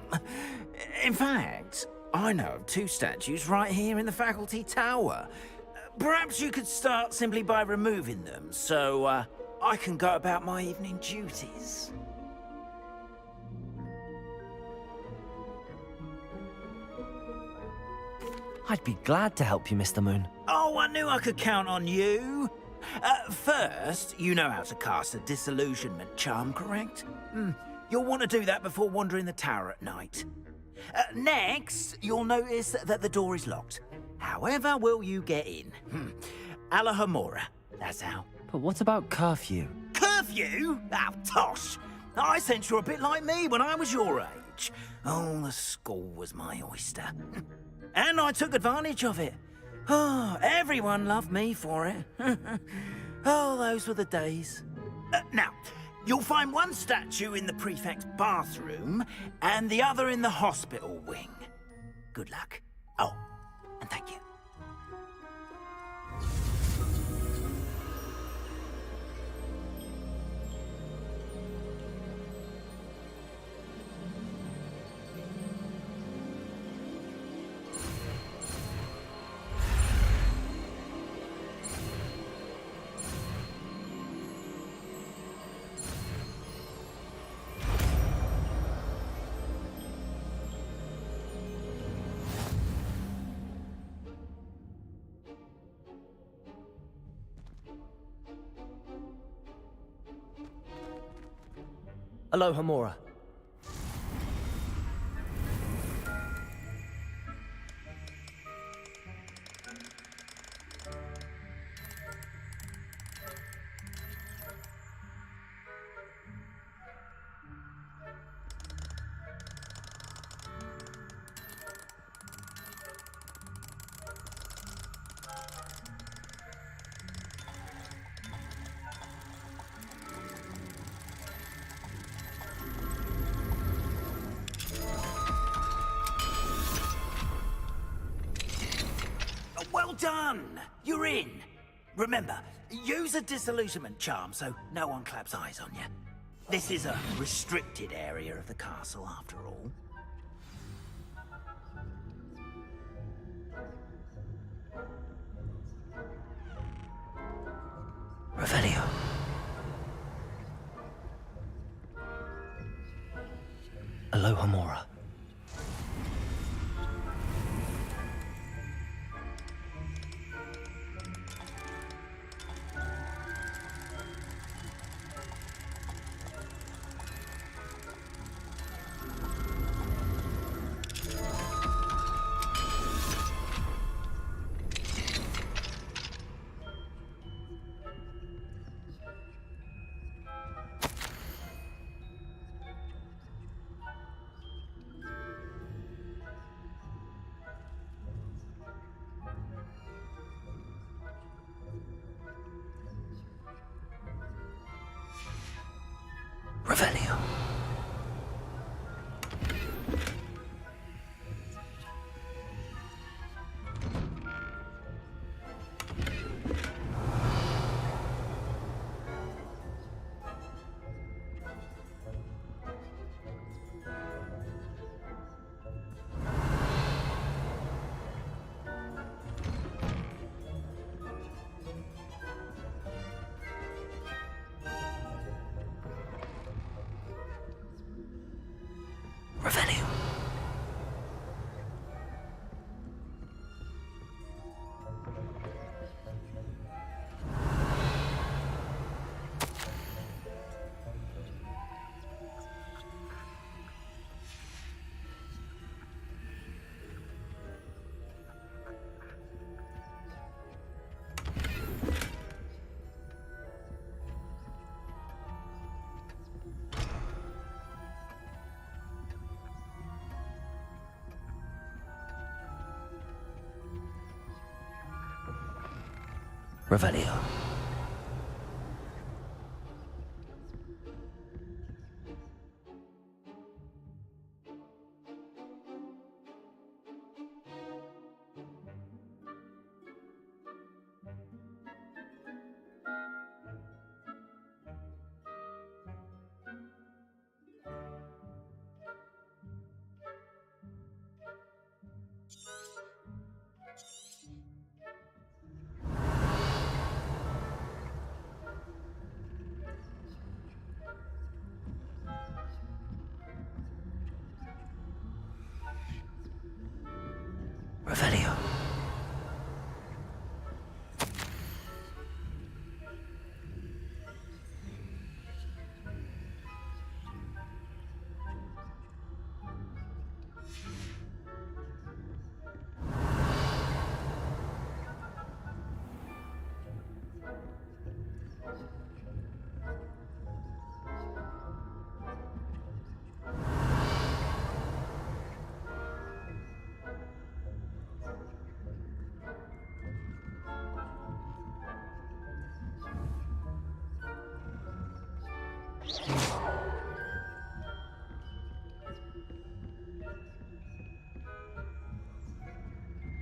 In fact, I know of two statues right here in the faculty tower. Perhaps you could start simply by removing them, so I can go about my evening duties. I'd be glad to help you, Mr. Moon. Oh, I knew I could count on you. First, you know how to cast a disillusionment charm, correct? You'll want to do that before wandering the tower at night. Next, you'll notice that the door is locked. However will you get in? Alahomora, that's how. But what about curfew? Curfew? Oh, tosh! I sense you're a bit like me when I was your age. Oh, the school was my oyster. And I took advantage of it. Oh, everyone loved me for it. Oh, those were the days. Now, you'll find one statue in the prefect's bathroom and the other in the hospital wing. Good luck. Oh, and thank you. Alohomora. Well done! You're in. Remember, use a disillusionment charm so no one claps eyes on you. This is a restricted area of the castle, after all. Revelio. Alohomora. Revelio. Revelio.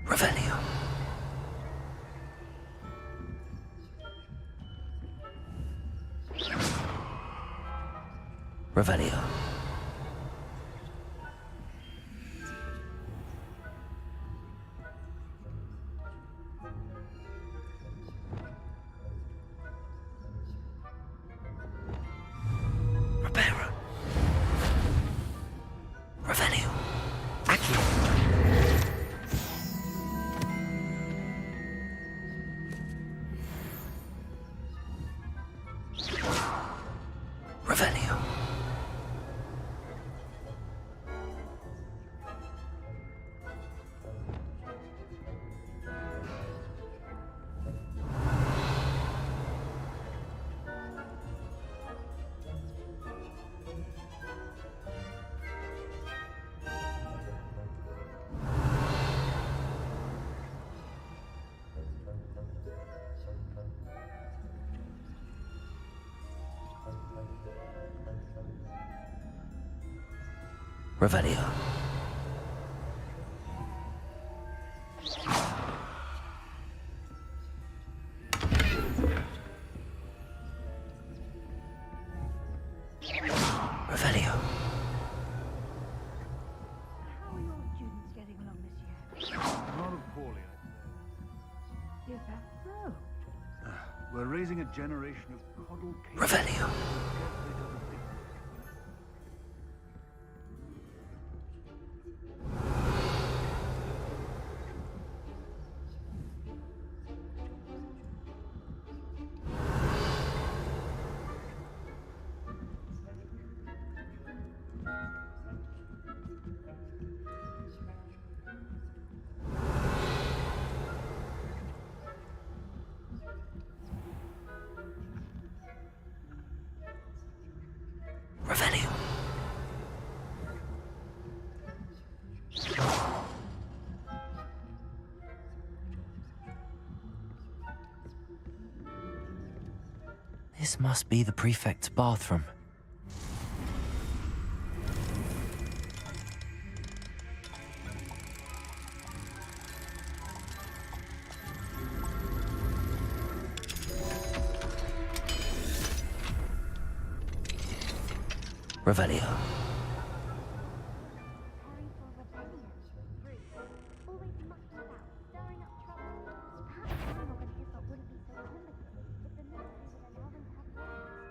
Revelio. Revelio. Reparo. Revelio. Accio. Revelio. Revelio. Revelio. How are your students getting along this year? Rather poorly, I'd Is that so? say. We're raising a generation of coddle kids. Revelio. Revelio. This must be the prefect's bathroom. Revelio. Preparing for rebellion. Rude. Always mucking about, stirring up trouble. Perhaps Simon and Hyssop wouldn't be so primitive if the ministry would allow them to have weapons.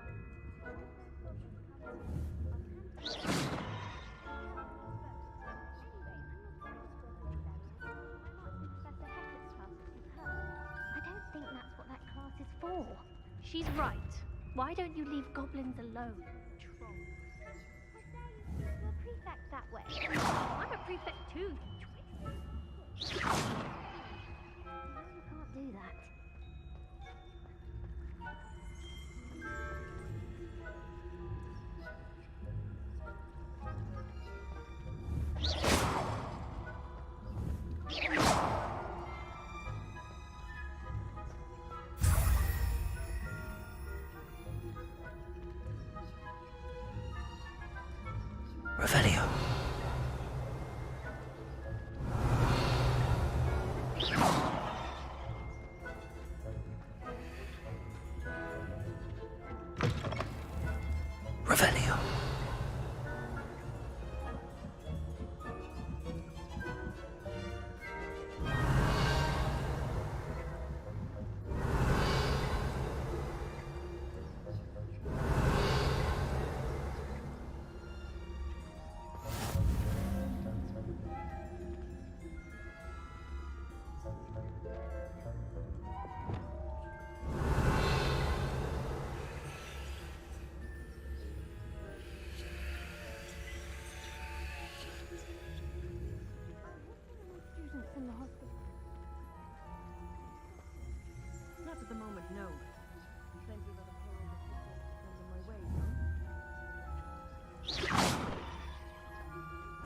I don't think that's what that class is for. She's right. Why don't you leave goblins alone, troll? How dare you speak to a prefect that way? I'm a prefect too, you twit. You know you can't do that.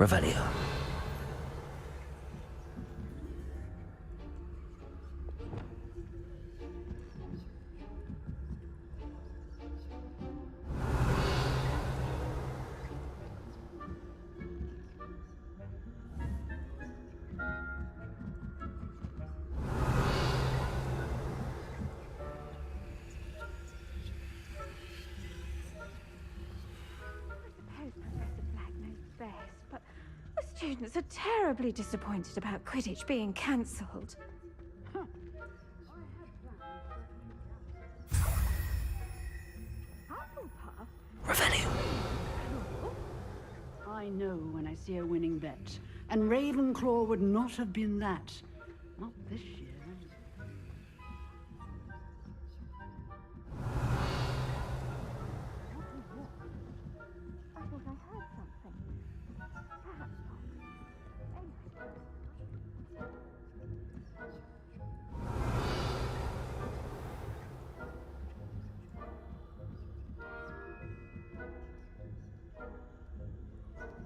Revelio. Best, but the students are terribly disappointed about Quidditch being cancelled. Revelio. I know when I see a winning bet, and Ravenclaw would not have been that. Not this year. I thought I heard something. Perhaps not.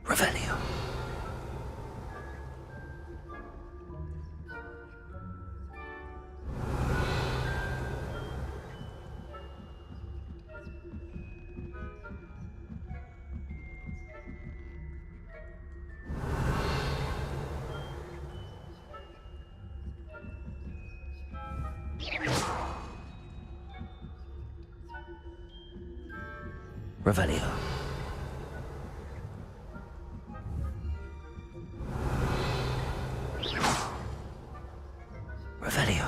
Revelio. Revelio. Revelio.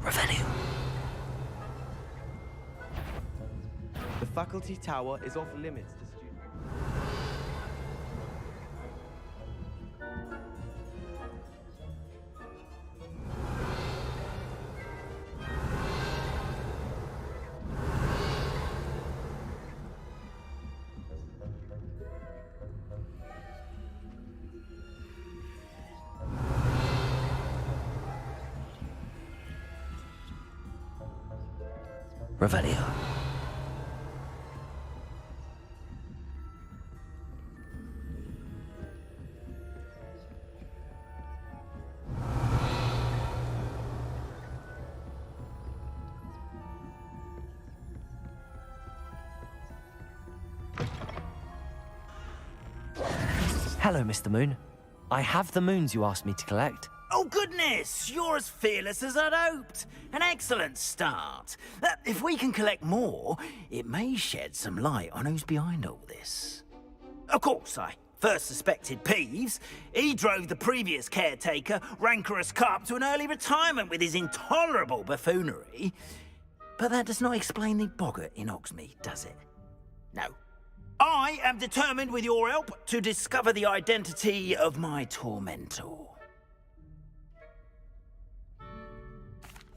Revelio. The faculty tower is off limits to students. Revelio. Hello, Mr. Moon. I have the moons you asked me to collect. Oh, goodness! You're as fearless as I'd hoped. An excellent start. If we can collect more, it may shed some light on who's behind all this. Of course, I first suspected Peeves. He drove the previous caretaker, Rancorous Carp, to an early retirement with his intolerable buffoonery. But that does not explain the boggart in Hogsmeade, does it? No. I am determined, with your help, to discover the identity of my tormentor.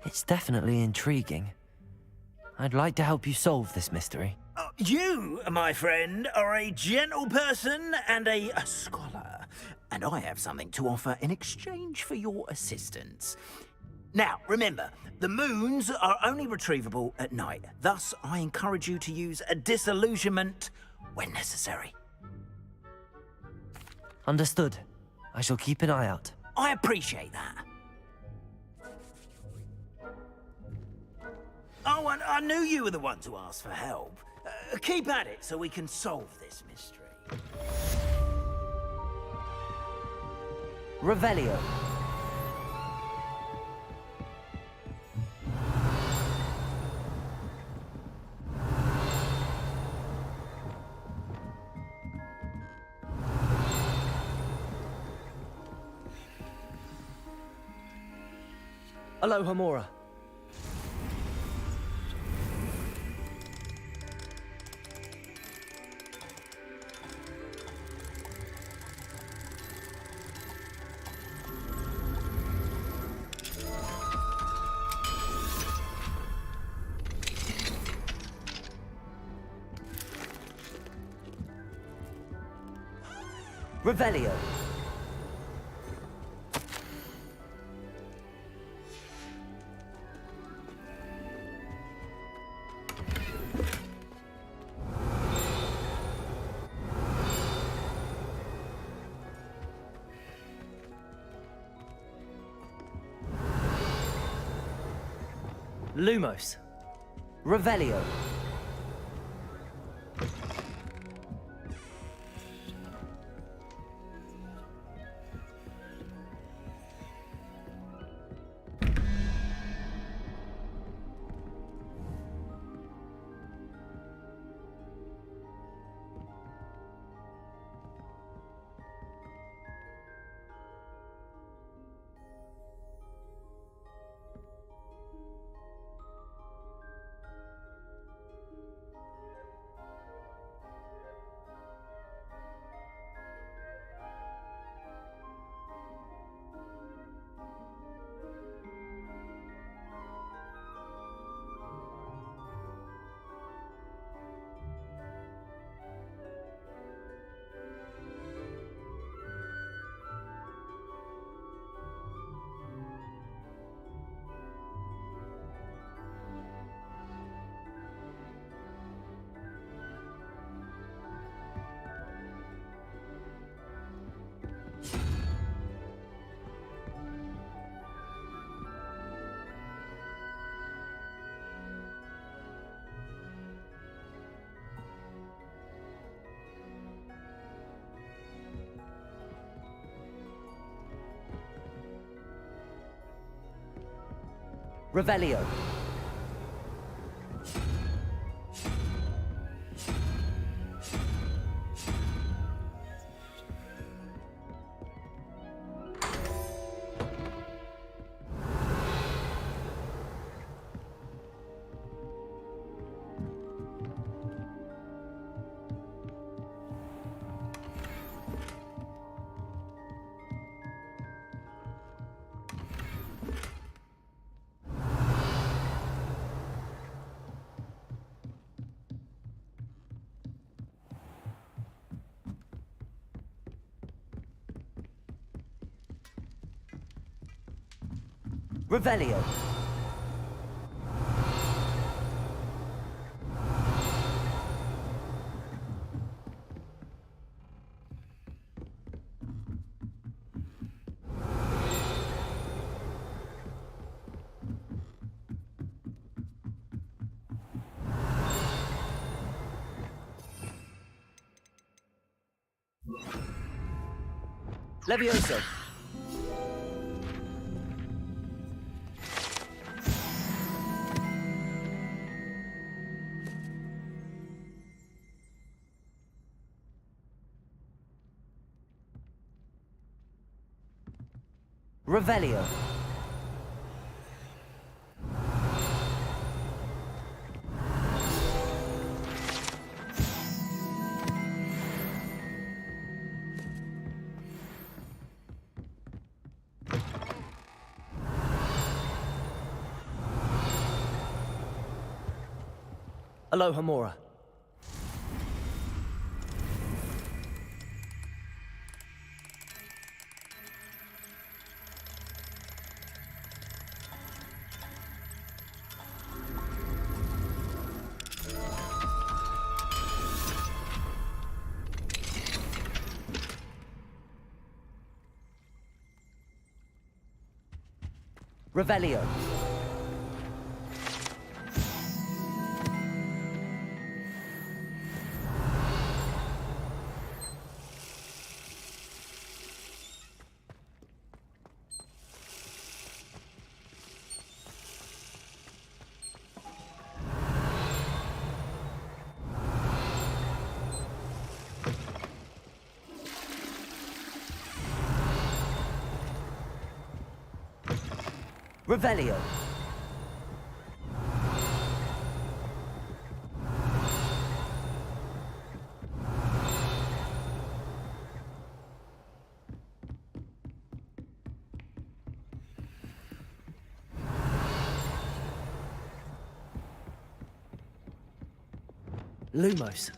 It's definitely intriguing. I'd like to help you solve this mystery. You, my friend, are a gentle person and a scholar, and I have something to offer in exchange for your assistance. Now, remember, the moons are only retrievable at night. Thus, I encourage you to use a disillusionment when necessary. Understood. I shall keep an eye out. I appreciate that. Oh, and I knew you were the one to ask for help. Keep at it so we can solve this mystery. Revelio. Aloha Mora. Revelio. Lumos. Revelio. Revelio. Revelio. Levioso. Revelio. Aloha Mora. Revelio. Revelio. Lumos.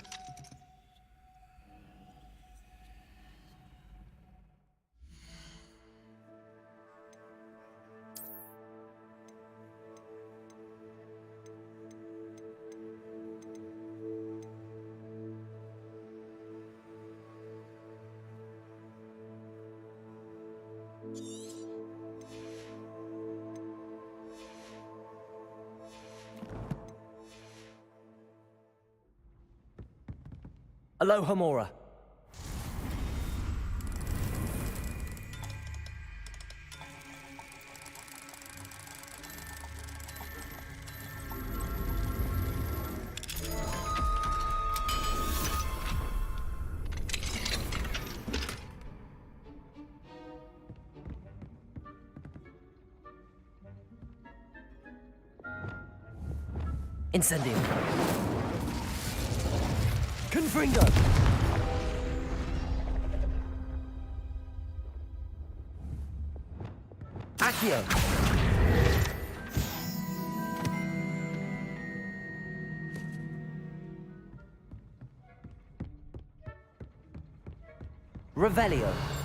Aloha Mora. Incendio. Confringo. Accio. Revelio.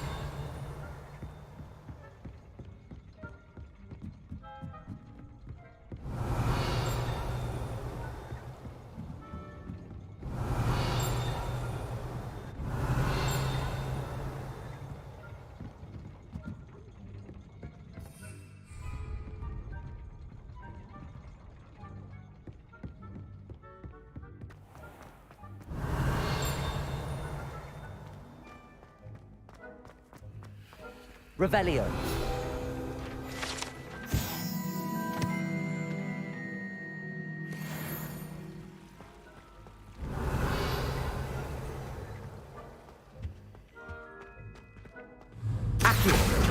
Revelio. Accio.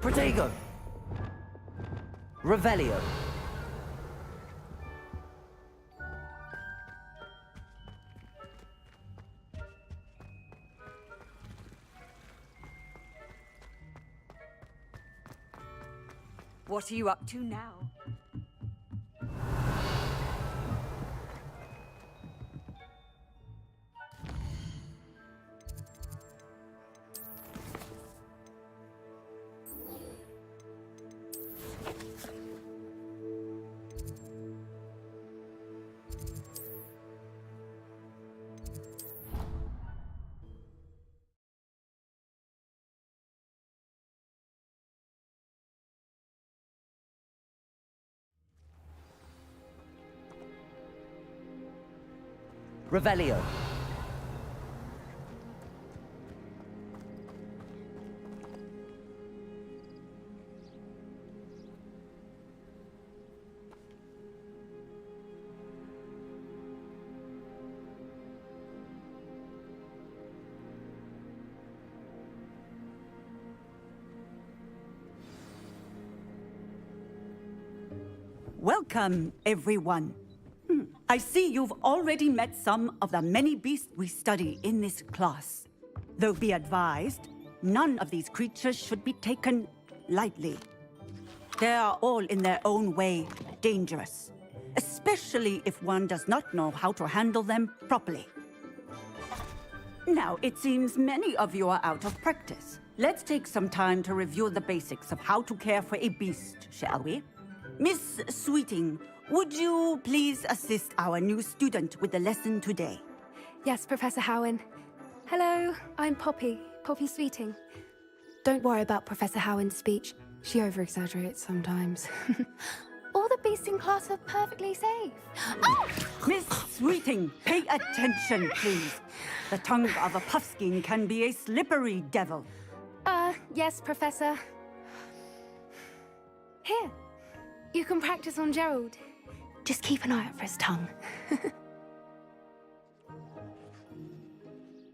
Protego. Revelio. What are you up to now? Revelio. Welcome, everyone. I see you've already met some of the many beasts we study in this class. Though be advised, none of these creatures should be taken lightly. They are all in their own way dangerous, especially if one does not know how to handle them properly. Now, it seems many of you are out of practice. Let's take some time to review the basics of how to care for a beast, shall we? Miss Sweeting, would you please assist our new student with the lesson today? Yes, Professor Howen. Hello, I'm Poppy Sweeting. Don't worry about Professor Howen's speech. She over-exaggerates sometimes. All the beasts in class are perfectly safe. Oh! Miss Sweeting, pay attention, please. The tongue of a puffskein can be a slippery devil. Yes, Professor. Here, you can practice on Gerald. Just keep an eye out for his tongue.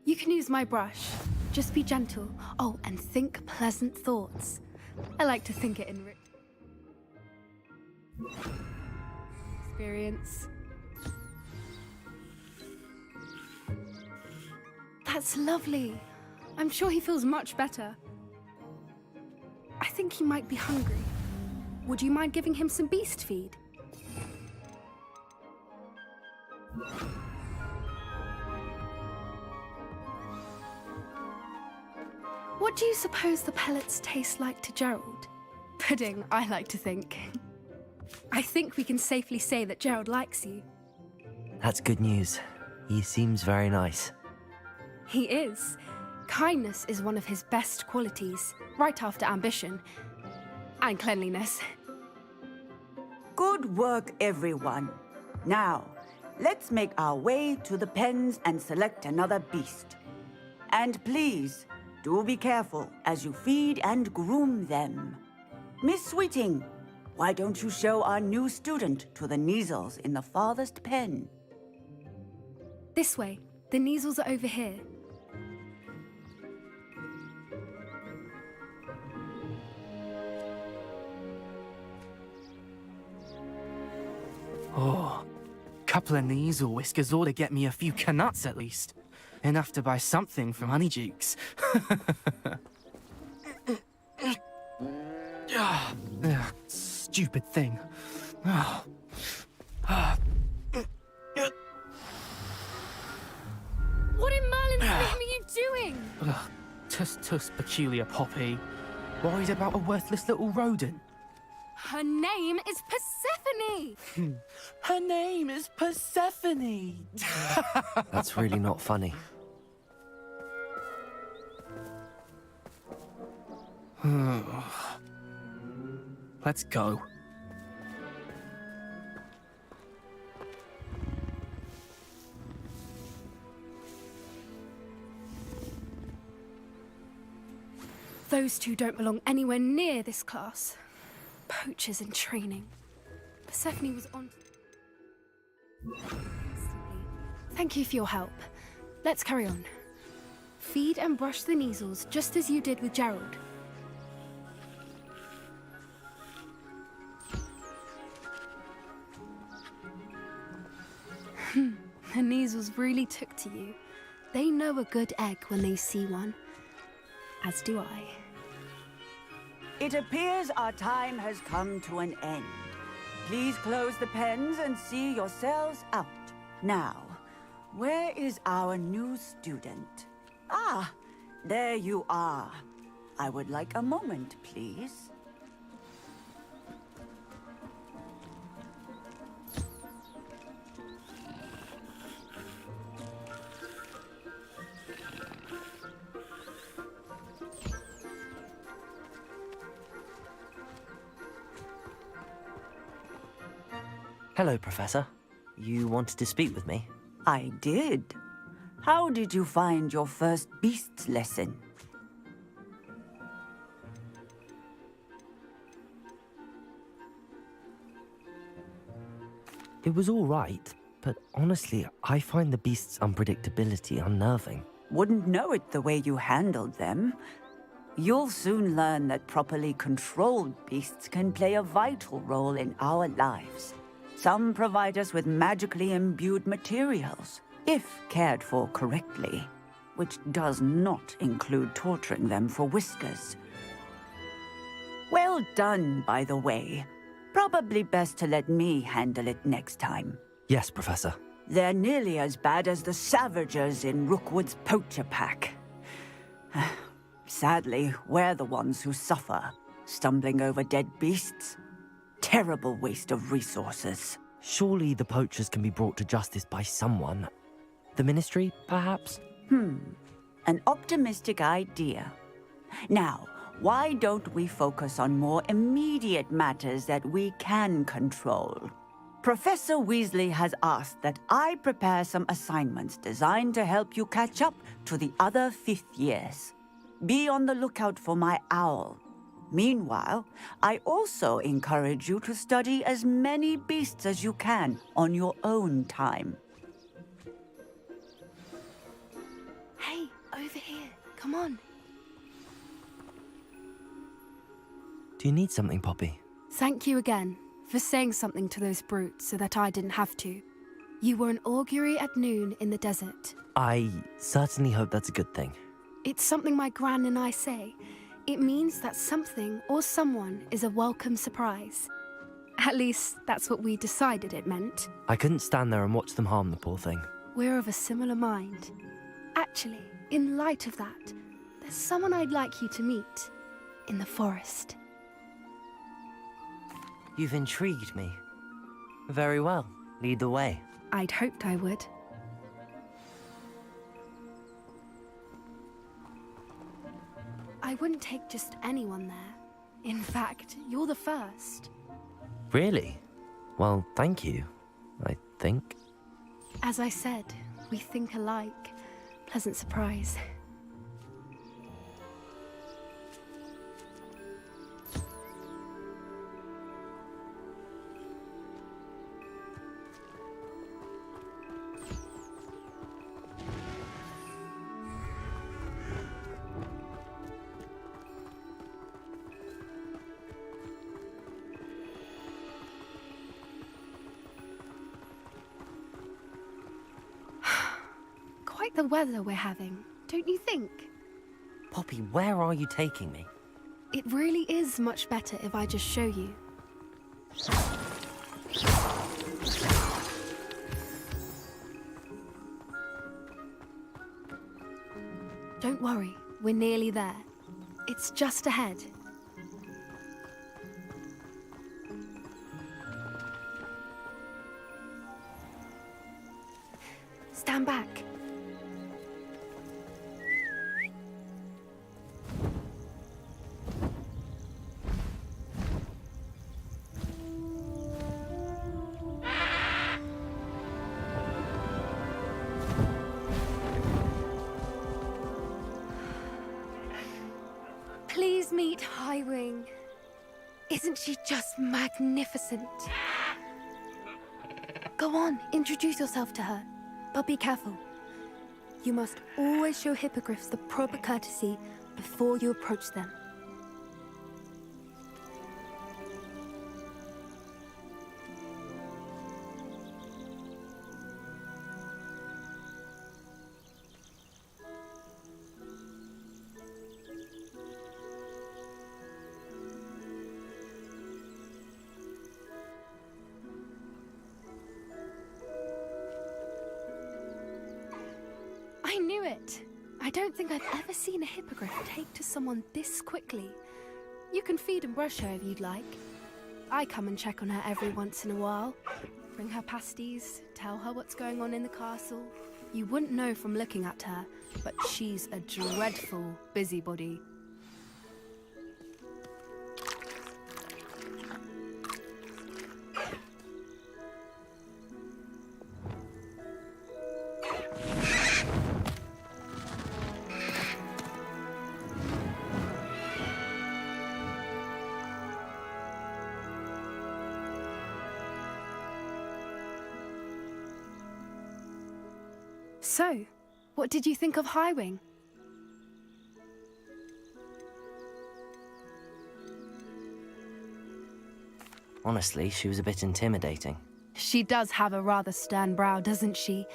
You can use my brush. Just be gentle. Oh, and think pleasant thoughts. I like to think it in experience. That's lovely. I'm sure he feels much better. I think he might be hungry. Would you mind giving him some beast feed? What do you suppose the pellets taste like to Gerald? Pudding, I like to think. I think we can safely say that Gerald likes you. That's good news. He seems very nice. He is. Kindness is one of his best qualities, right after ambition. And cleanliness. Good work, everyone. Now, let's make our way to the pens and select another beast. And please, do be careful as you feed and groom them. Miss Sweeting, why don't you show our new student to the Neasels in the farthest pen? This way. The Neasels are over here. Oh, couple of Neasel whiskers ought to get me a few canuts at least. Enough to buy something from Honeydukes. Stupid thing. What in Merlin's name are you doing? Tuss peculiar Poppy. Worried about a worthless little rodent. Her name is Persephone! Her name is Persephone! That's really not funny. Let's go. Those two don't belong anywhere near this class. Poachers in training. Persephone was on... Thank you for your help. Let's carry on. Feed and brush the Neasels just as you did with Gerald. The Neasels really took to you. They know a good egg when they see one. As do I. It appears our time has come to an end. Please close the pens and see yourselves out. Now, where is our new student? Ah, there you are. I would like a moment, please. Hello, Professor. You wanted to speak with me? I did. How did you find your first beasts lesson? It was all right, but honestly, I find the beast's unpredictability unnerving. Wouldn't know it the way you handled them. You'll soon learn that properly controlled beasts can play a vital role in our lives. Some provide us with magically imbued materials, if cared for correctly, which does not include torturing them for whiskers. Well done, by the way. Probably best to let me handle it next time. Yes, Professor. They're nearly as bad as the Savagers in Rookwood's poacher pack. Sadly, we're the ones who suffer, stumbling over dead beasts. Terrible waste of resources. Surely the poachers can be brought to justice by someone. The Ministry, perhaps? An optimistic idea. Now, why don't we focus on more immediate matters that we can control? Professor Weasley has asked that I prepare some assignments designed to help you catch up to the other fifth years. Be on the lookout for my owl. Meanwhile, I also encourage you to study as many beasts as you can on your own time. Hey, over here. Come on. Do you need something, Poppy? Thank you again for saying something to those brutes so that I didn't have to. You were an augury at noon in the desert. I certainly hope that's a good thing. It's something my gran and I say. It means that something or someone is a welcome surprise. At least, that's what we decided it meant. I couldn't stand there and watch them harm the poor thing. We're of a similar mind. Actually, in light of that, there's someone I'd like you to meet. In the forest. You've intrigued me. Very well. Lead the way. I'd hoped I would. I wouldn't take just anyone there. In fact, you're the first. Really? Well, thank you, I think. As I said, we think alike. Pleasant surprise. Quite the weather we're having, don't you think? Poppy, where are you taking me? It really is much better if I just show you. Don't worry, we're nearly there. It's just ahead. Stand back. Please meet Highwing. Isn't she just magnificent? Go on, introduce yourself to her. But be careful. You must always show hippogriffs the proper courtesy before you approach them. I knew it! I don't think I've ever seen a hippogriff take to someone this quickly. You can feed and brush her if you'd like. I come and check on her every once in a while. Bring her pasties, tell her what's going on in the castle. You wouldn't know from looking at her, but she's a dreadful busybody. So, what did you think of Highwing? Honestly, she was a bit intimidating. She does have a rather stern brow, doesn't she?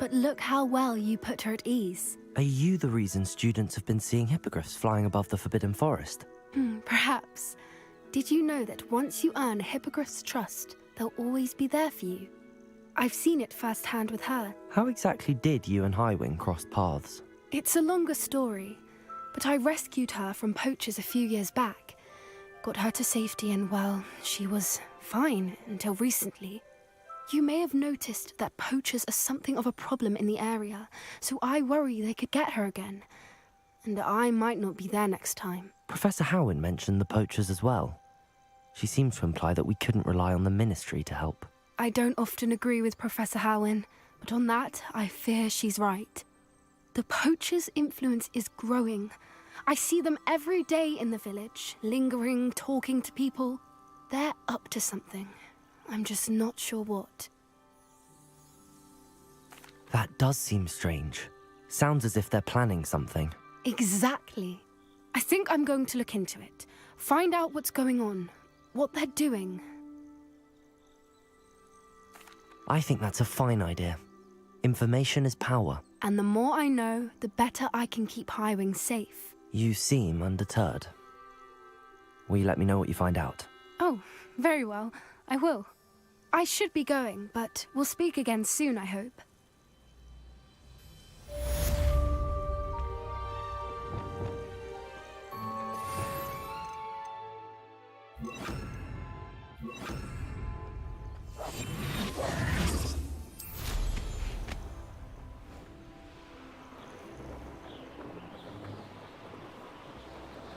But look how well you put her at ease. Are you the reason students have been seeing hippogriffs flying above the Forbidden Forest? Perhaps. Did you know that once you earn a hippogriff's trust, they'll always be there for you? I've seen it firsthand with her. How exactly did you and Highwing cross paths? It's a longer story, but I rescued her from poachers a few years back. Got her to safety and, well, she was fine until recently. You may have noticed that poachers are something of a problem in the area, so I worry they could get her again. And I might not be there next time. Professor Howin mentioned the poachers as well. She seemed to imply that we couldn't rely on the Ministry to help. I don't often agree with Professor Howin, but on that, I fear she's right. The poachers' influence is growing. I see them every day in the village, lingering, talking to people. They're up to something. I'm just not sure what. That does seem strange. Sounds as if they're planning something. Exactly. I think I'm going to look into it. Find out what's going on, what they're doing. I think that's a fine idea. Information is power. And the more I know, the better I can keep Highwing safe. You seem undeterred. Will you let me know what you find out? Oh, very well. I will. I should be going, but we'll speak again soon, I hope.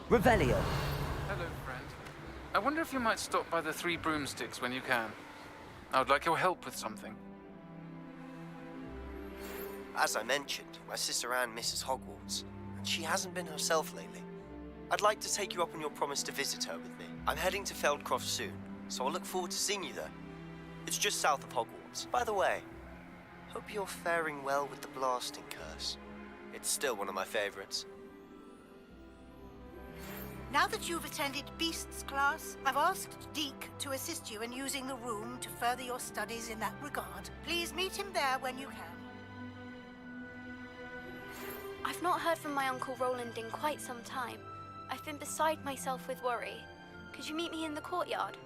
Revelio. Hello, friend. I wonder if you might stop by the Three Broomsticks when you can. I would like your help with something. As I mentioned, my sister Anne misses Hogwarts, and she hasn't been herself lately. I'd like to take you up on your promise to visit her with me. I'm heading to Feldcroft soon, so I'll look forward to seeing you there. It's just south of Hogwarts. By the way, hope you're faring well with the blasting curse. It's still one of my favorites. Now that you've attended Beasts class, I've asked Deke to assist you in using the room to further your studies in that regard. Please meet him there when you can. I've not heard from my Uncle Roland in quite some time. I've been beside myself with worry. Could you meet me in the courtyard?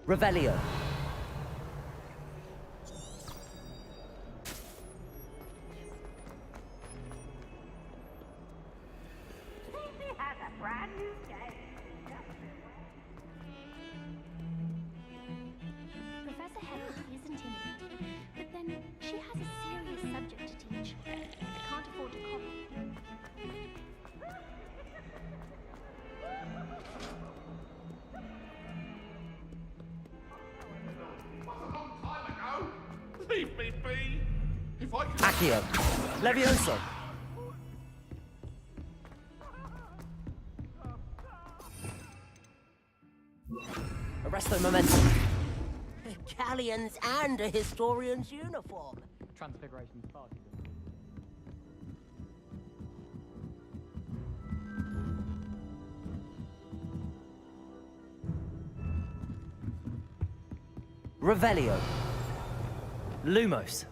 Revelio. Has a brand new day. Professor Heather is intimidating, but then she has a serious subject to teach. I can't afford to copy. Leave me be. If I could... Accio. Levioso. Arresto momentum. Galleons and a historian's uniform. Transfiguration party. Revelio. Lumos.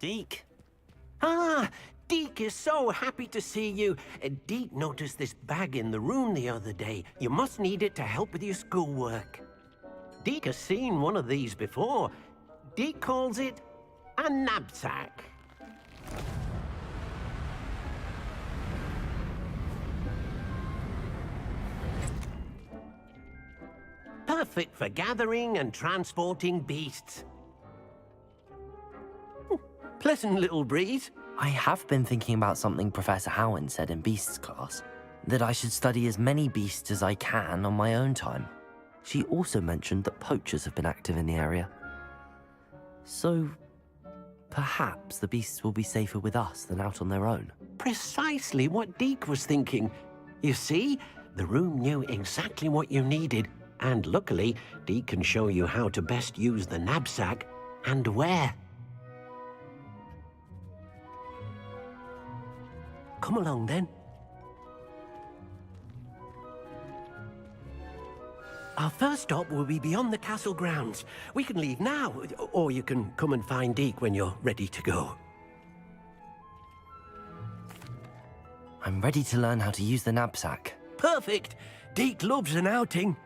Deke. Ah, Deke is so happy to see you. Deke noticed this bag in the room the other day. You must need it to help with your schoolwork. Deke has seen one of these before. Deke calls it a knapsack. Perfect for gathering and transporting beasts. Pleasant little breeze. I have been thinking about something Professor Howin said in Beasts class, that I should study as many beasts as I can on my own time. She also mentioned that poachers have been active in the area. So, perhaps the beasts will be safer with us than out on their own. Precisely what Deke was thinking. You see, the room knew exactly what you needed, and luckily, Deke can show you how to best use the knapsack and where. Come along, then. Our first stop will be beyond the castle grounds. We can leave now, or you can come and find Deke when you're ready to go. I'm ready to learn how to use the knapsack. Perfect! Deke loves an outing.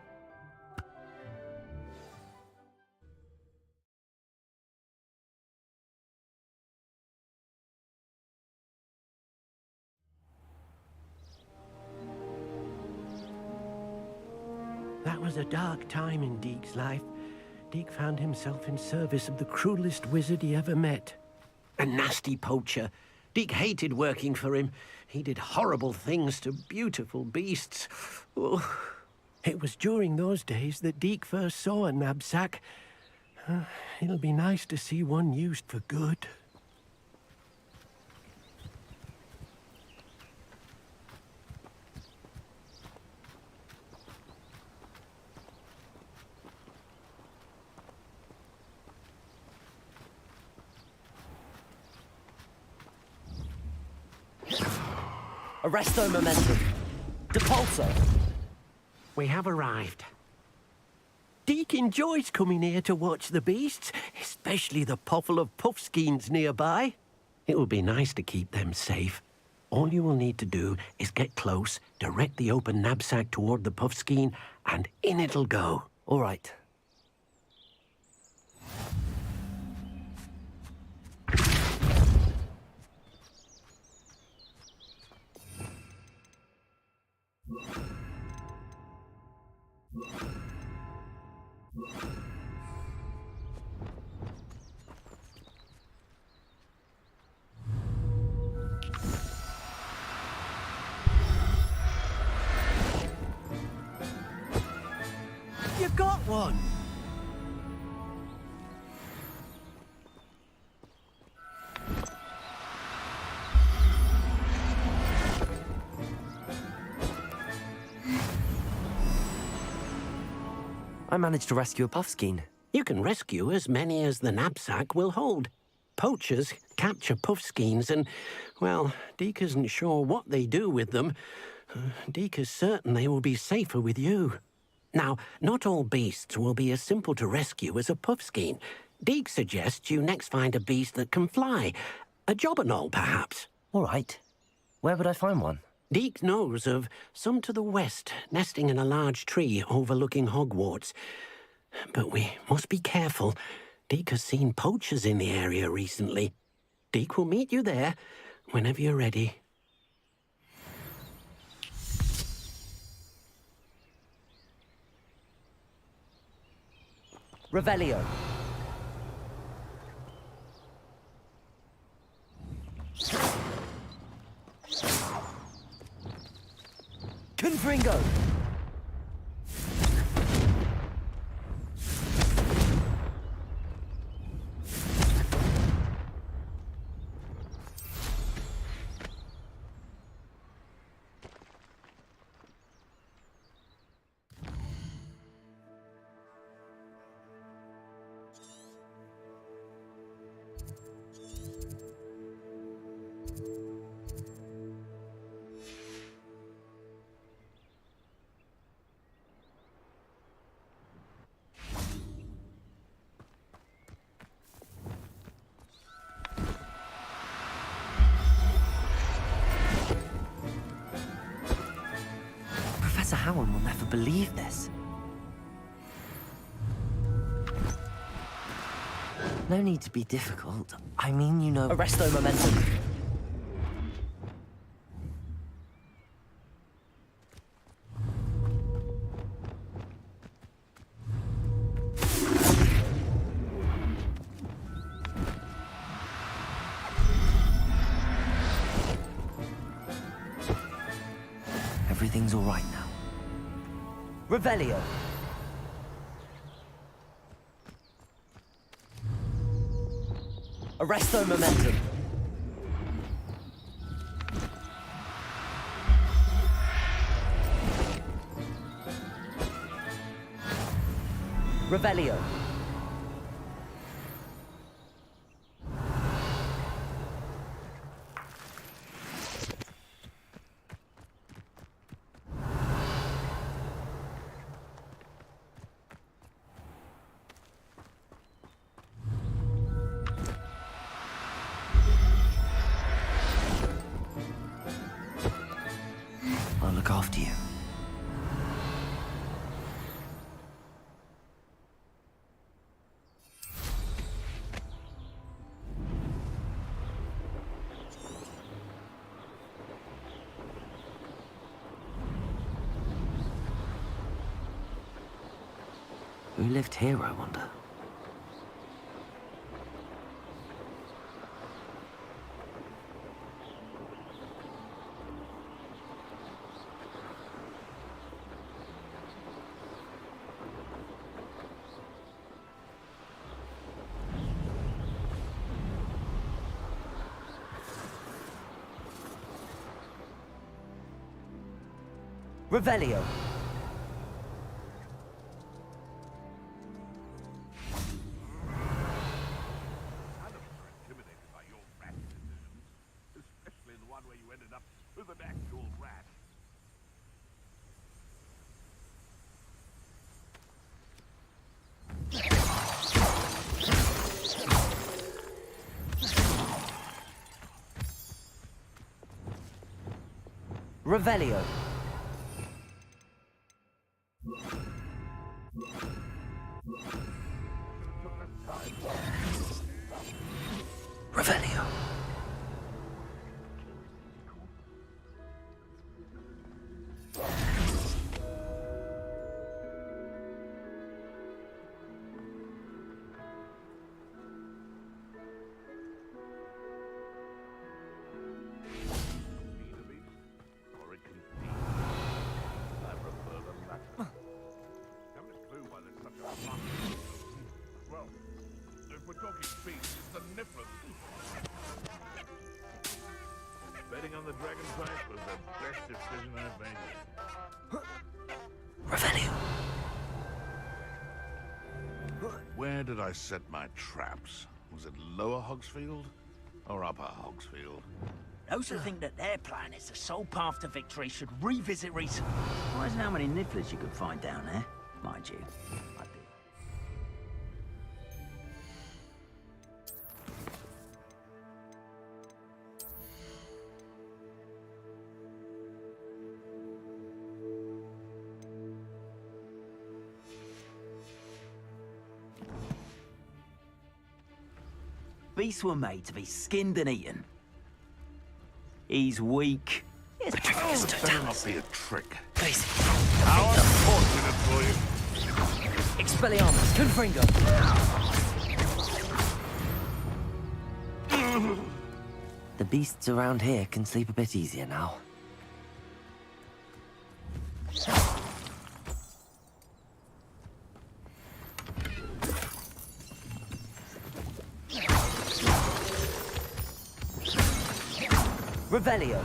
That was a dark time in Deke's life. Deke found himself in service of the cruelest wizard he ever met. A nasty poacher. Deke hated working for him. He did horrible things to beautiful beasts. Oh. It was during those days that Deke first saw a knapsack. It'll be nice to see one used for good. Arresto momentum. Depulso. We have arrived. Deke enjoys coming here to watch the beasts, especially the poffle of puffskeins nearby. It will be nice to keep them safe. All you will need to do is get close, direct the open knapsack toward the puffskein, and in it'll go. All right. You got one! I managed to rescue a puffskein. You can rescue as many as the knapsack will hold. Poachers capture puffskeins and, well, Deke isn't sure what they do with them. Deke is certain they will be safer with you. Now, not all beasts will be as simple to rescue as a puffskein. Deke suggests you next find a beast that can fly. A jobberknoll, perhaps. All right. Where would I find one? Deke knows of some to the west, nesting in a large tree overlooking Hogwarts. But we must be careful. Deke has seen poachers in the area recently. Deke will meet you there whenever you're ready. Revelio. believe this. No need to be difficult. I mean, you know... Arresto momentum. Everything's all right now. Revelio. Arresto momentum. Revelio. I'll look after you. Who lived here, I wonder? Revelio. Especially the one where you ended up with an actual rat. Revelio. Revelio. Or it can be. I prefer the latter. Haven't a clue why there's such a fuss. Well, if we're talking beasts, it's the Nifflers. Betting on the dragon price was the best decision I've made. Revelio. Where did I set my traps? Was it Lower Hogsfield or Upper Hogsfield? Those who think that their plan is the sole path to victory should revisit recent. Surprising how many nifflers you could find down there, mind you. Beasts were made to be skinned and eaten. He's weak. Yes, Better not be a trick. Please. How unfortunate for you. Expelliarmus. Confringo. The beasts around here can sleep a bit easier now. Revelio.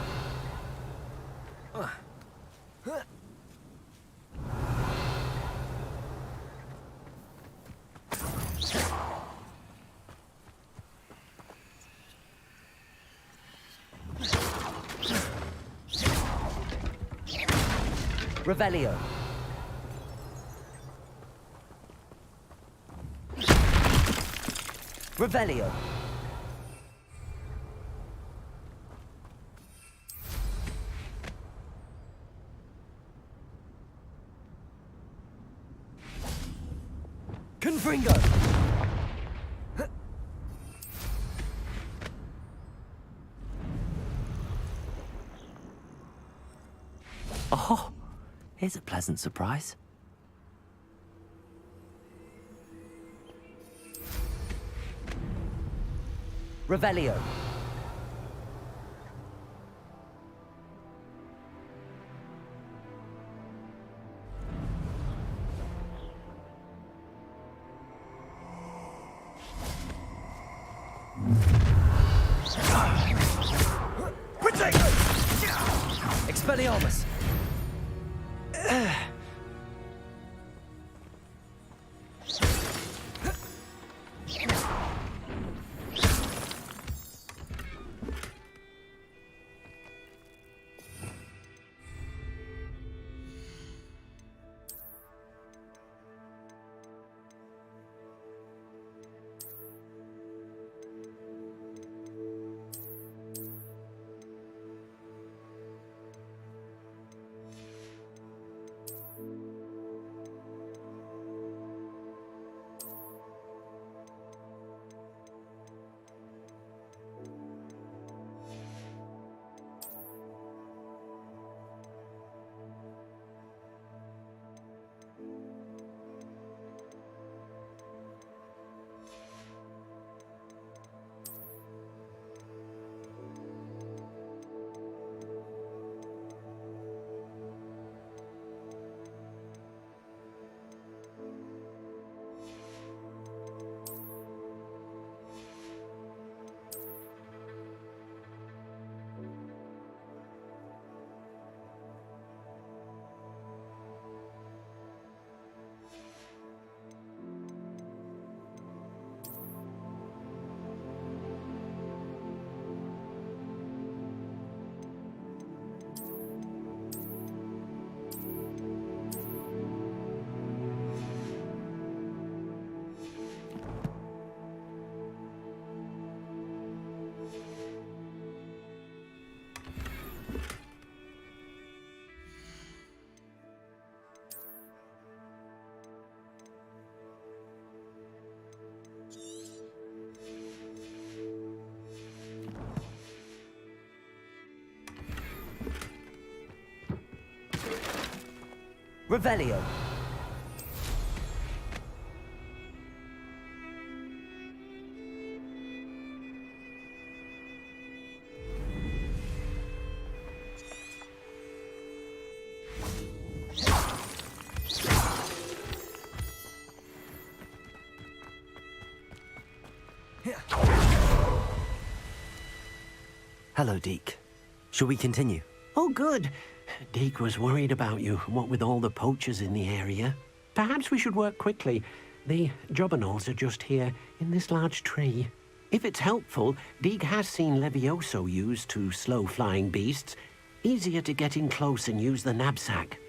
Revelio. Revelio. Confringo! Oh, here's a pleasant surprise. Revelio. Expelliarmus! Revelio. Hello, Deke. Shall we continue? Oh, good. Deke was worried about you, what with all the poachers in the area. Perhaps we should work quickly. The jobberknolls are just here, in this large tree. If it's helpful, Deke has seen Levioso used to slow flying beasts. Easier to get in close and use the knapsack.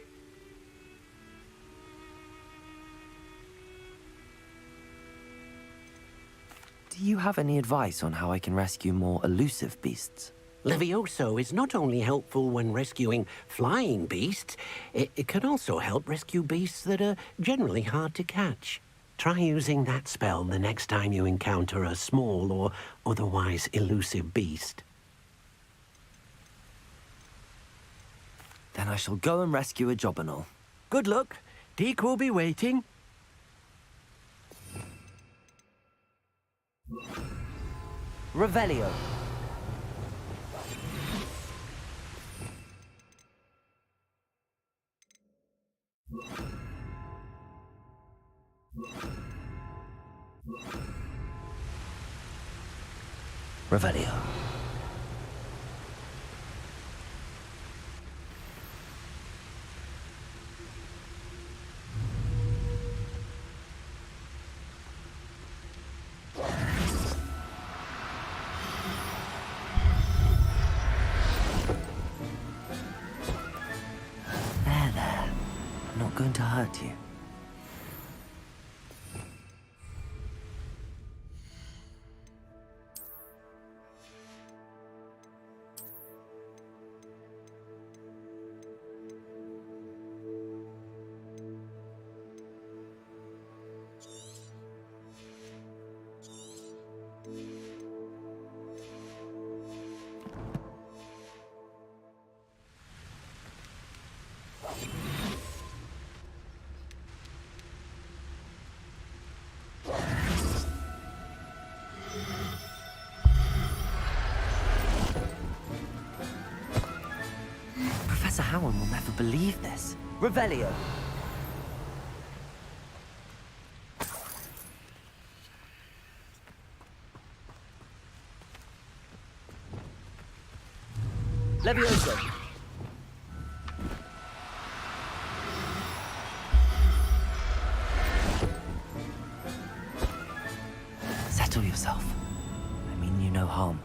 Do you have any advice on how I can rescue more elusive beasts? Levioso is not only helpful when rescuing flying beasts, it can also help rescue beasts that are generally hard to catch. Try using that spell the next time you encounter a small or otherwise elusive beast. Then I shall go and rescue a jobberknoll. Good luck. Deke will be waiting. Revelio. Revelio. There. I'm not going to hurt you. believe this. Revelio. Levioso. Settle yourself. I mean you no harm.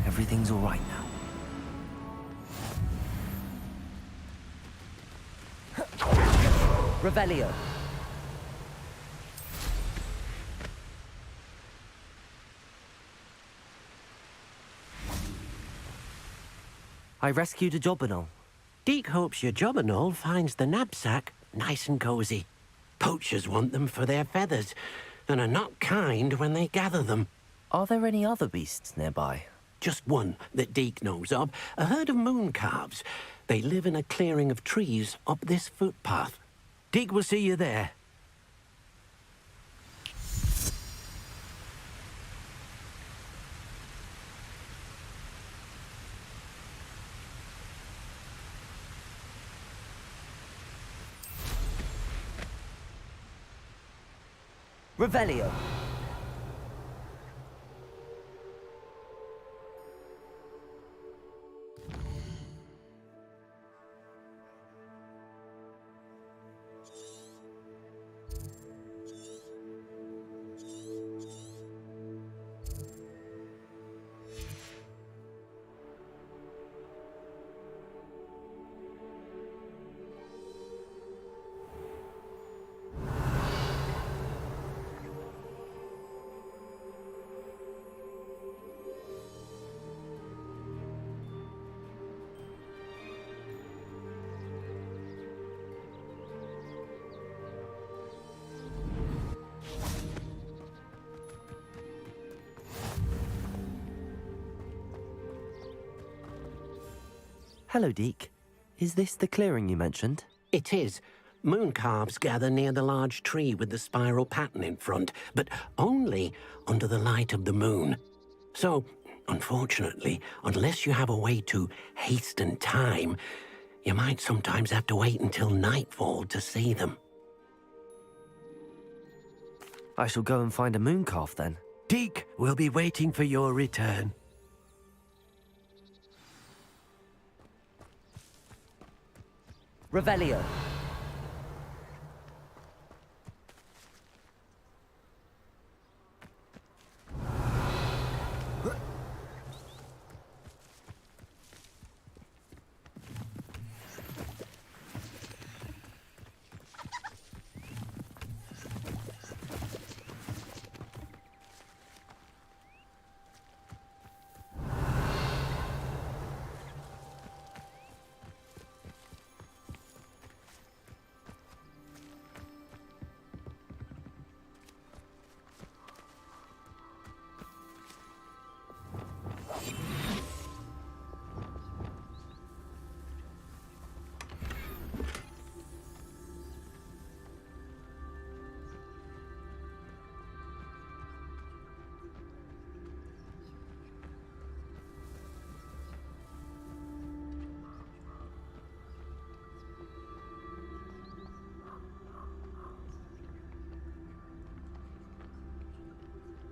Everything's all right now. Revelio. I rescued a Jobberknoll. Deek hopes your Jobberknoll finds the knapsack nice and cozy. Poachers want them for their feathers, and are not kind when they gather them. Are there any other beasts nearby? Just one that Deek knows of, a herd of moon calves. They live in a clearing of trees up this footpath. Deek will see you there. Revelio. Hello, Deek. Is this the clearing you mentioned? It is. Moon calves gather near the large tree with the spiral pattern in front, but only under the light of the moon. So, unfortunately, unless you have a way to hasten time, you might sometimes have to wait until nightfall to see them. I shall go and find a moon calf then. Deek will be waiting for your return. Revelio.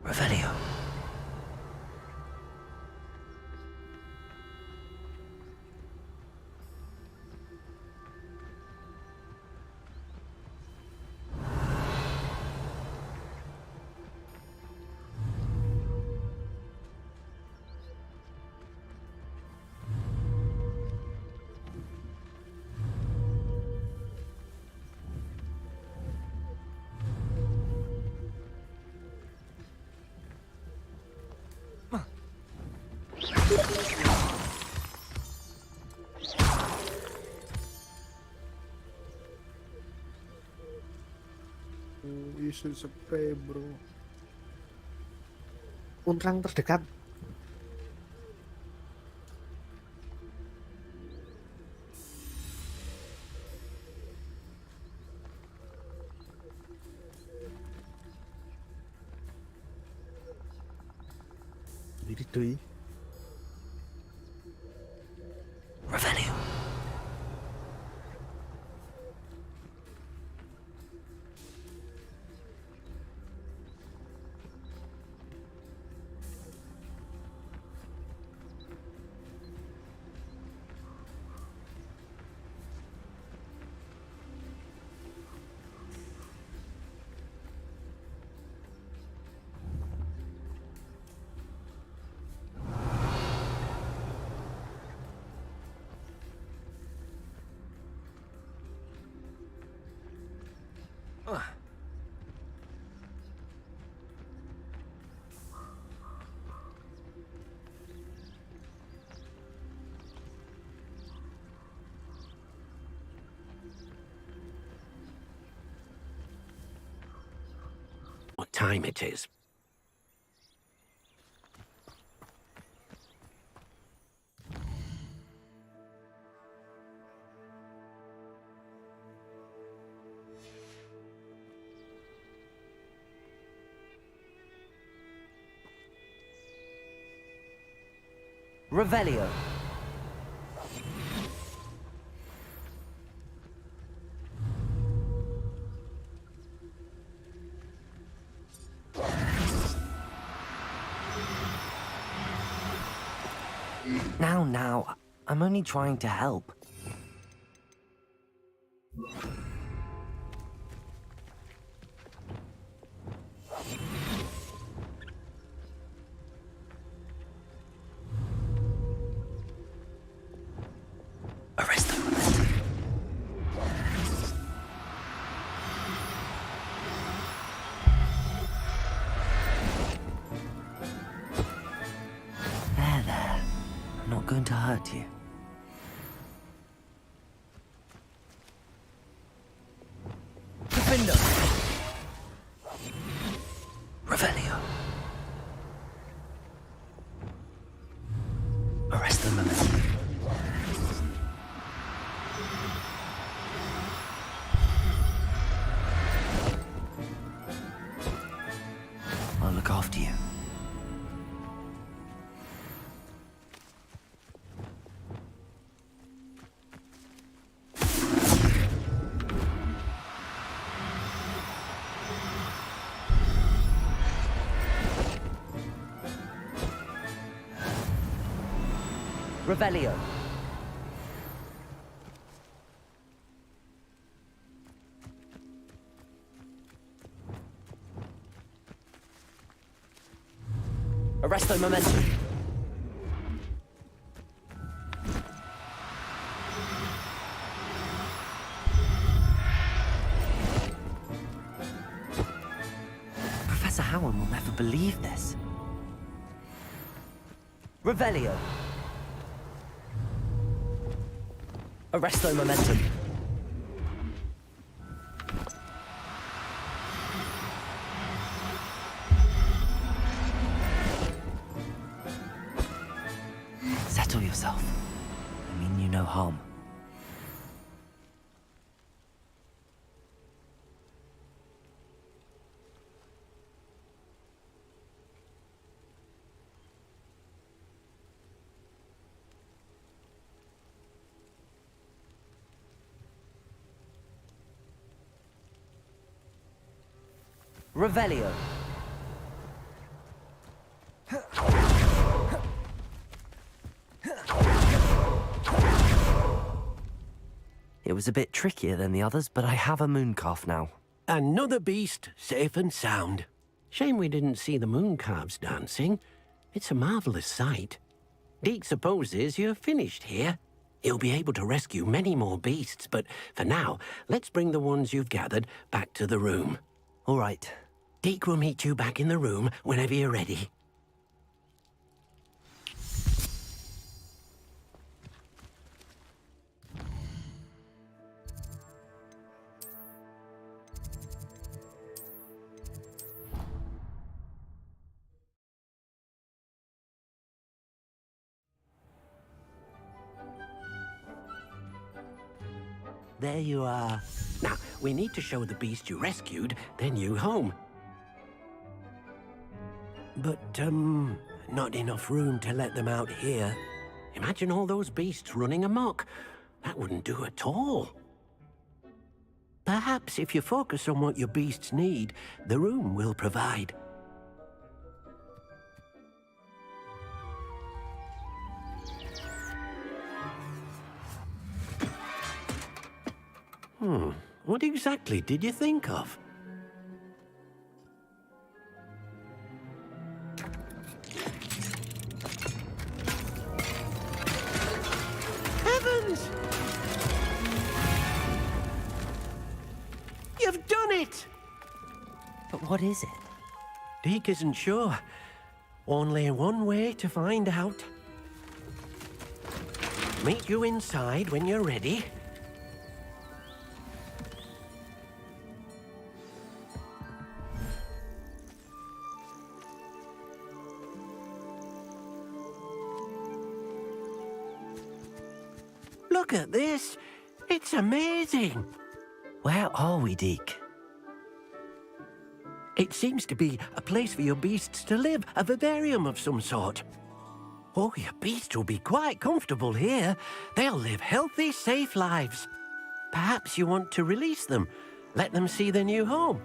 Revelio. Isu spray bro. Unrang terdekat. Revelio. What time it is? Revelio. Now, I'm only trying to help. Arrest them. There. I'm not going to hurt you. Defender! Revelio. Arrest them. I'll look after you. Revelio. Arresto momentum. Professor Howard will never believe this. Revelio. Arresto momentum. Settle yourself. I mean you no harm. Revelio. It was a bit trickier than the others, but I have a mooncalf now. Another beast, safe and sound. Shame we didn't see the mooncalves dancing. It's a marvelous sight. Deke supposes you're finished here. He'll be able to rescue many more beasts, but for now, let's bring the ones you've gathered back to the room. All right. Deke will meet you back in the room whenever you're ready. There you are. Now, we need to show the beast you rescued their new home. But, not enough room to let them out here. Imagine all those beasts running amok. That wouldn't do at all. Perhaps if you focus on what your beasts need, the room will provide. What exactly did you think of? Heavens! You've done it! But what is it? Deke isn't sure. Only one way to find out. Meet you inside when you're ready. Look at this. It's amazing. Where are we, Deke? It seems to be a place for your beasts to live, a vivarium of some sort. Oh, your beasts will be quite comfortable here. They'll live healthy, safe lives. Perhaps you want to release them, let them see their new home.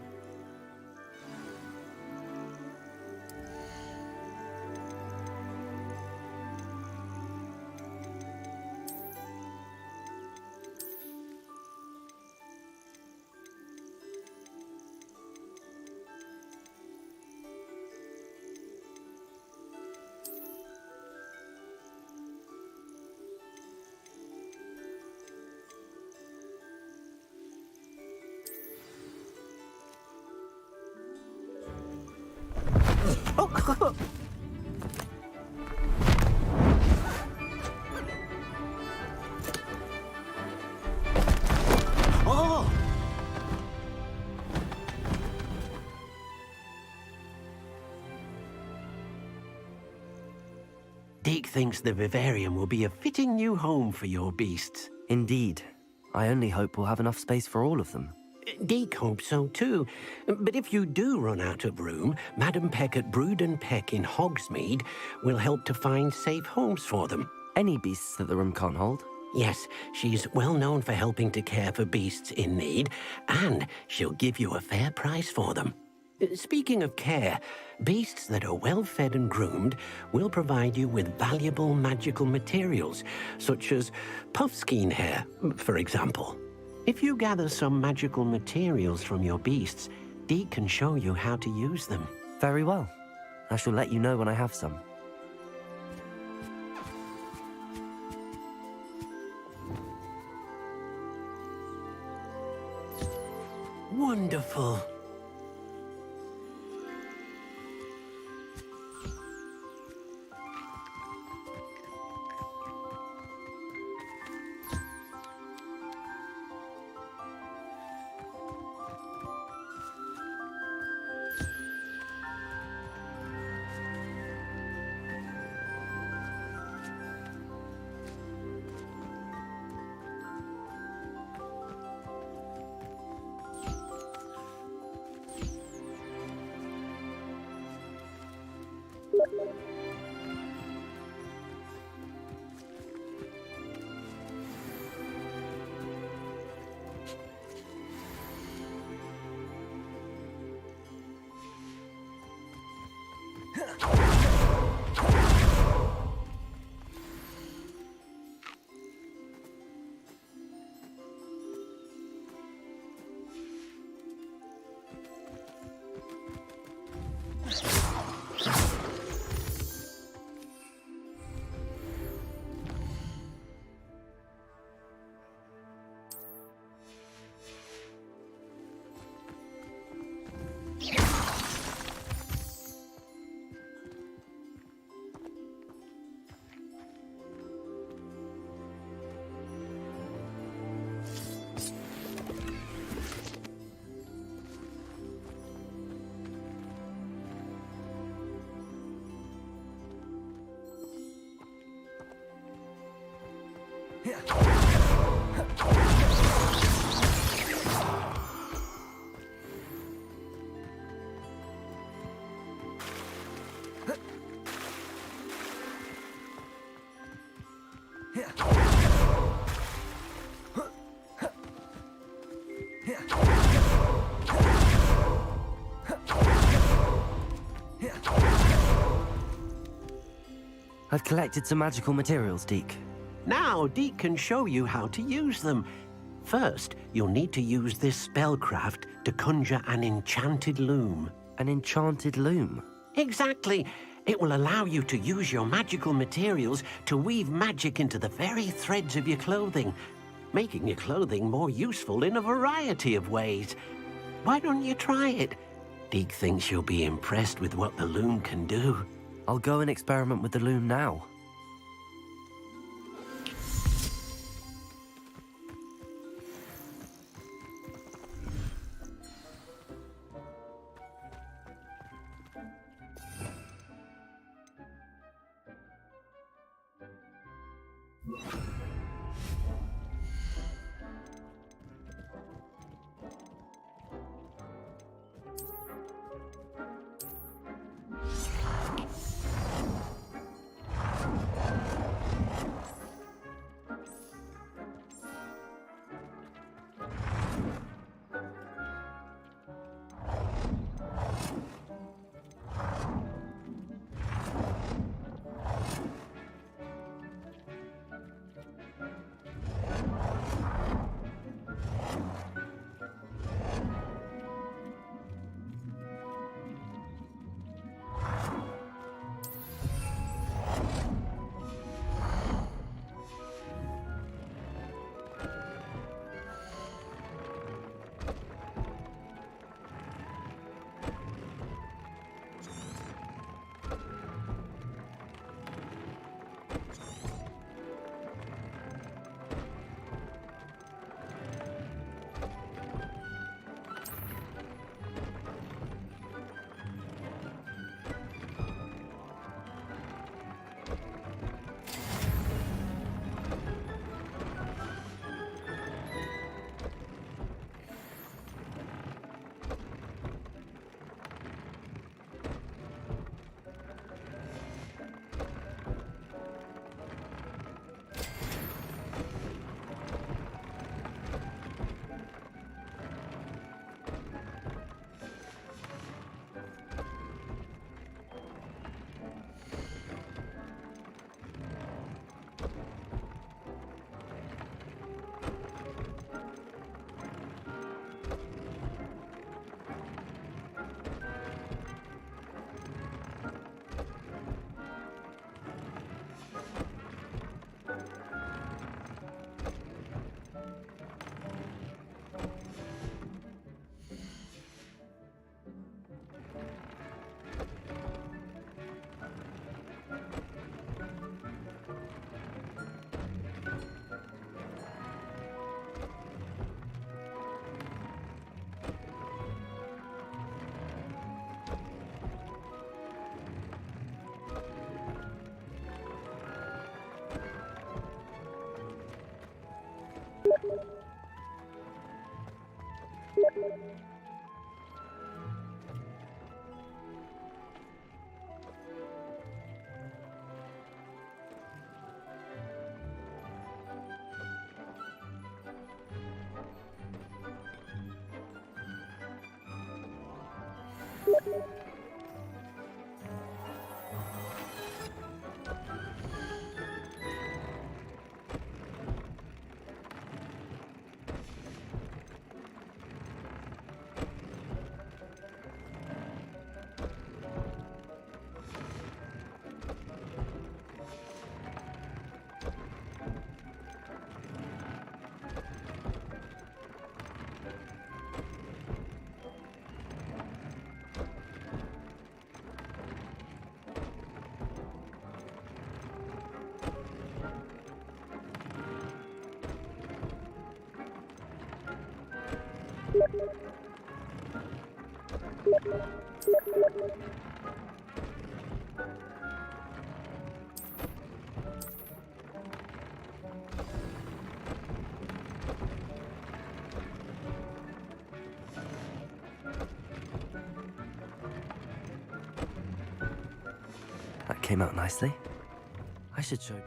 Oh! Deke thinks the vivarium will be a fitting new home for your beasts. Indeed. I only hope we'll have enough space for all of them. Deke hopes so too. But if you do run out of room, Madam Peck at Brood and Peck in Hogsmeade will help to find safe homes for them. Any beasts that the room can't hold? Yes, she's well known for helping to care for beasts in need, and she'll give you a fair price for them. Speaking of care, beasts that are well fed and groomed will provide you with valuable magical materials, such as puffskein hair, for example. If you gather some magical materials from your beasts, Deke can show you how to use them. Very well. I shall let you know when I have some. Wonderful. I've collected some magical materials, Deke. Now, Deke can show you how to use them. First, you'll need to use this spellcraft to conjure an enchanted loom. An enchanted loom? Exactly. It will allow you to use your magical materials to weave magic into the very threads of your clothing, making your clothing more useful in a variety of ways. Why don't you try it? Deke thinks you'll be impressed with what the loom can do. I'll go and experiment with the loom now. That came out nicely. I should show Deke.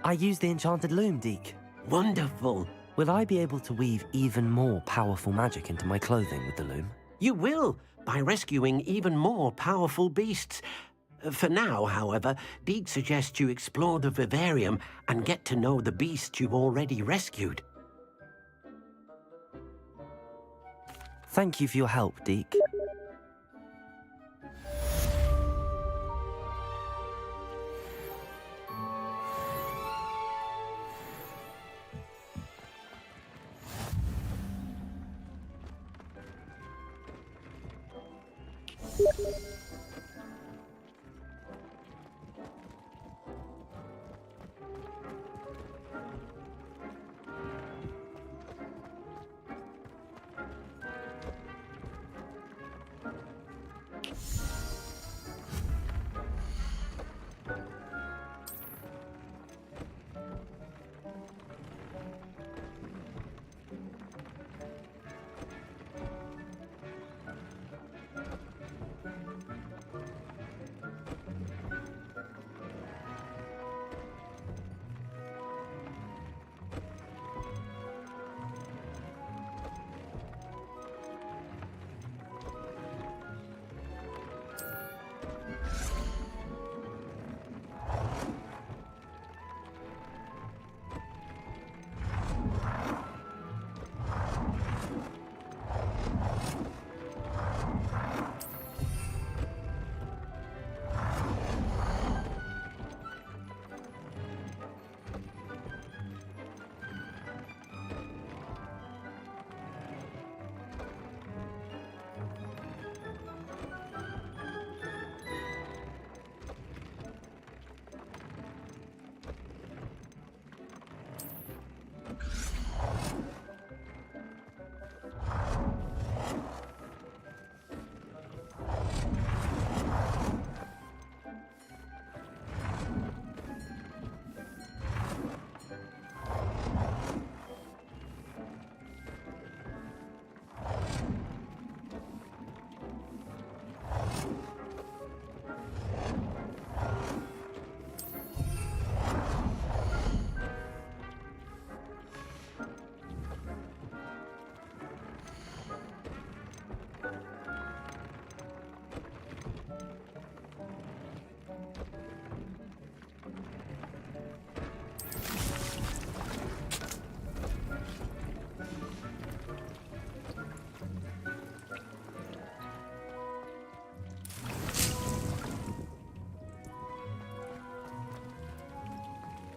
I used the enchanted loom, Deke. Wonderful. Will I be able to weave even more powerful magic into my clothing with the loom? You will, by rescuing even more powerful beasts. For now, however, Deke suggests you explore the vivarium and get to know the beasts you've already rescued. Thank you for your help, Deke.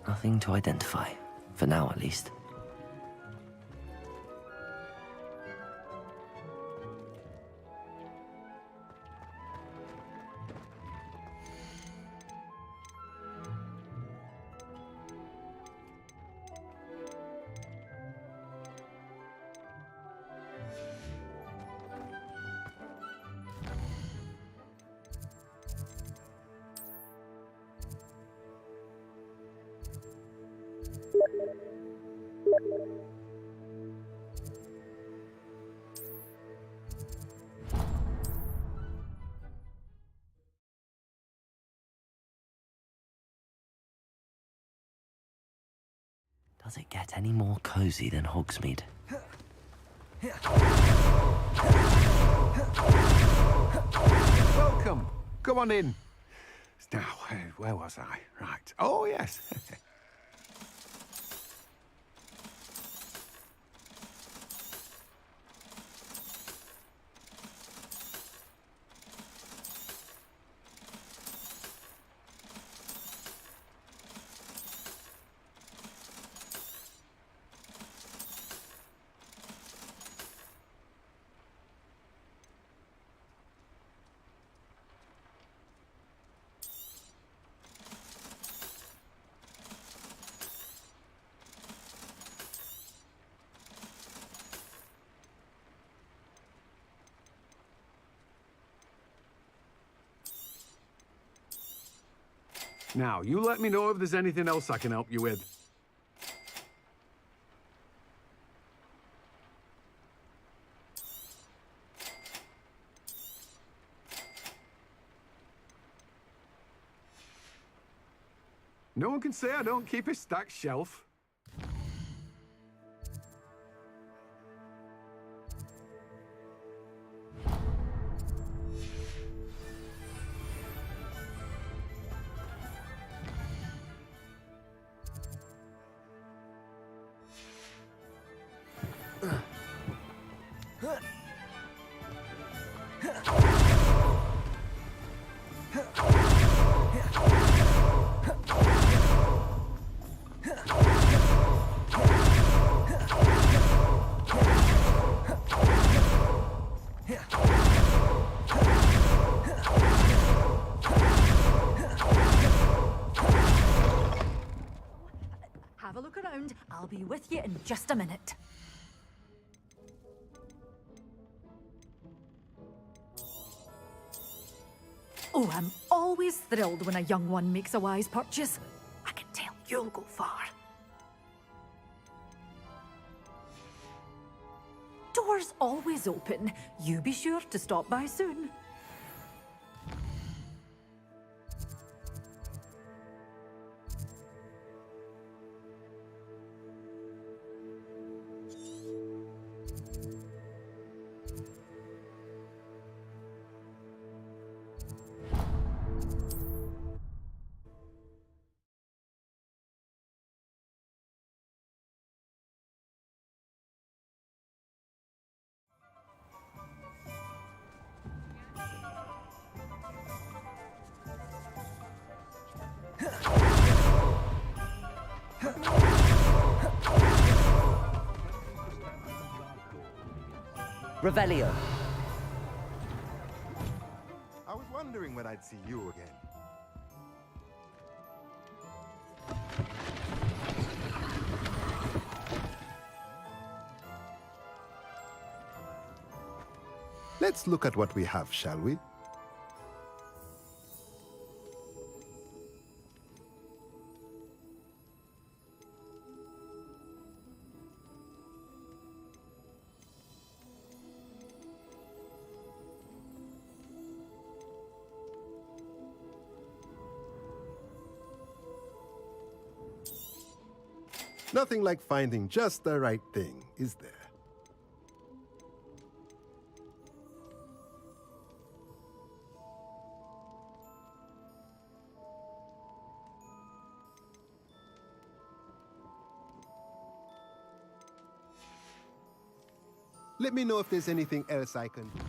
Nothing to identify, for now at least. Does it get any more cozy than Hogsmeade? Welcome. Come on in. Now, where was I? Right. Oh, yes. Now, you let me know if there's anything else I can help you with. No one can say I don't keep a stacked shelf. Have a look around. I'll be with you in just a minute. Oh, I'm always thrilled when a young one makes a wise purchase. I can tell you'll go far. Doors always open. You be sure to stop by soon. Revelio. I was wondering when I'd see you again. Let's look at what we have, shall we? Nothing like finding just the right thing, is there? Let me know if there's anything else I can do.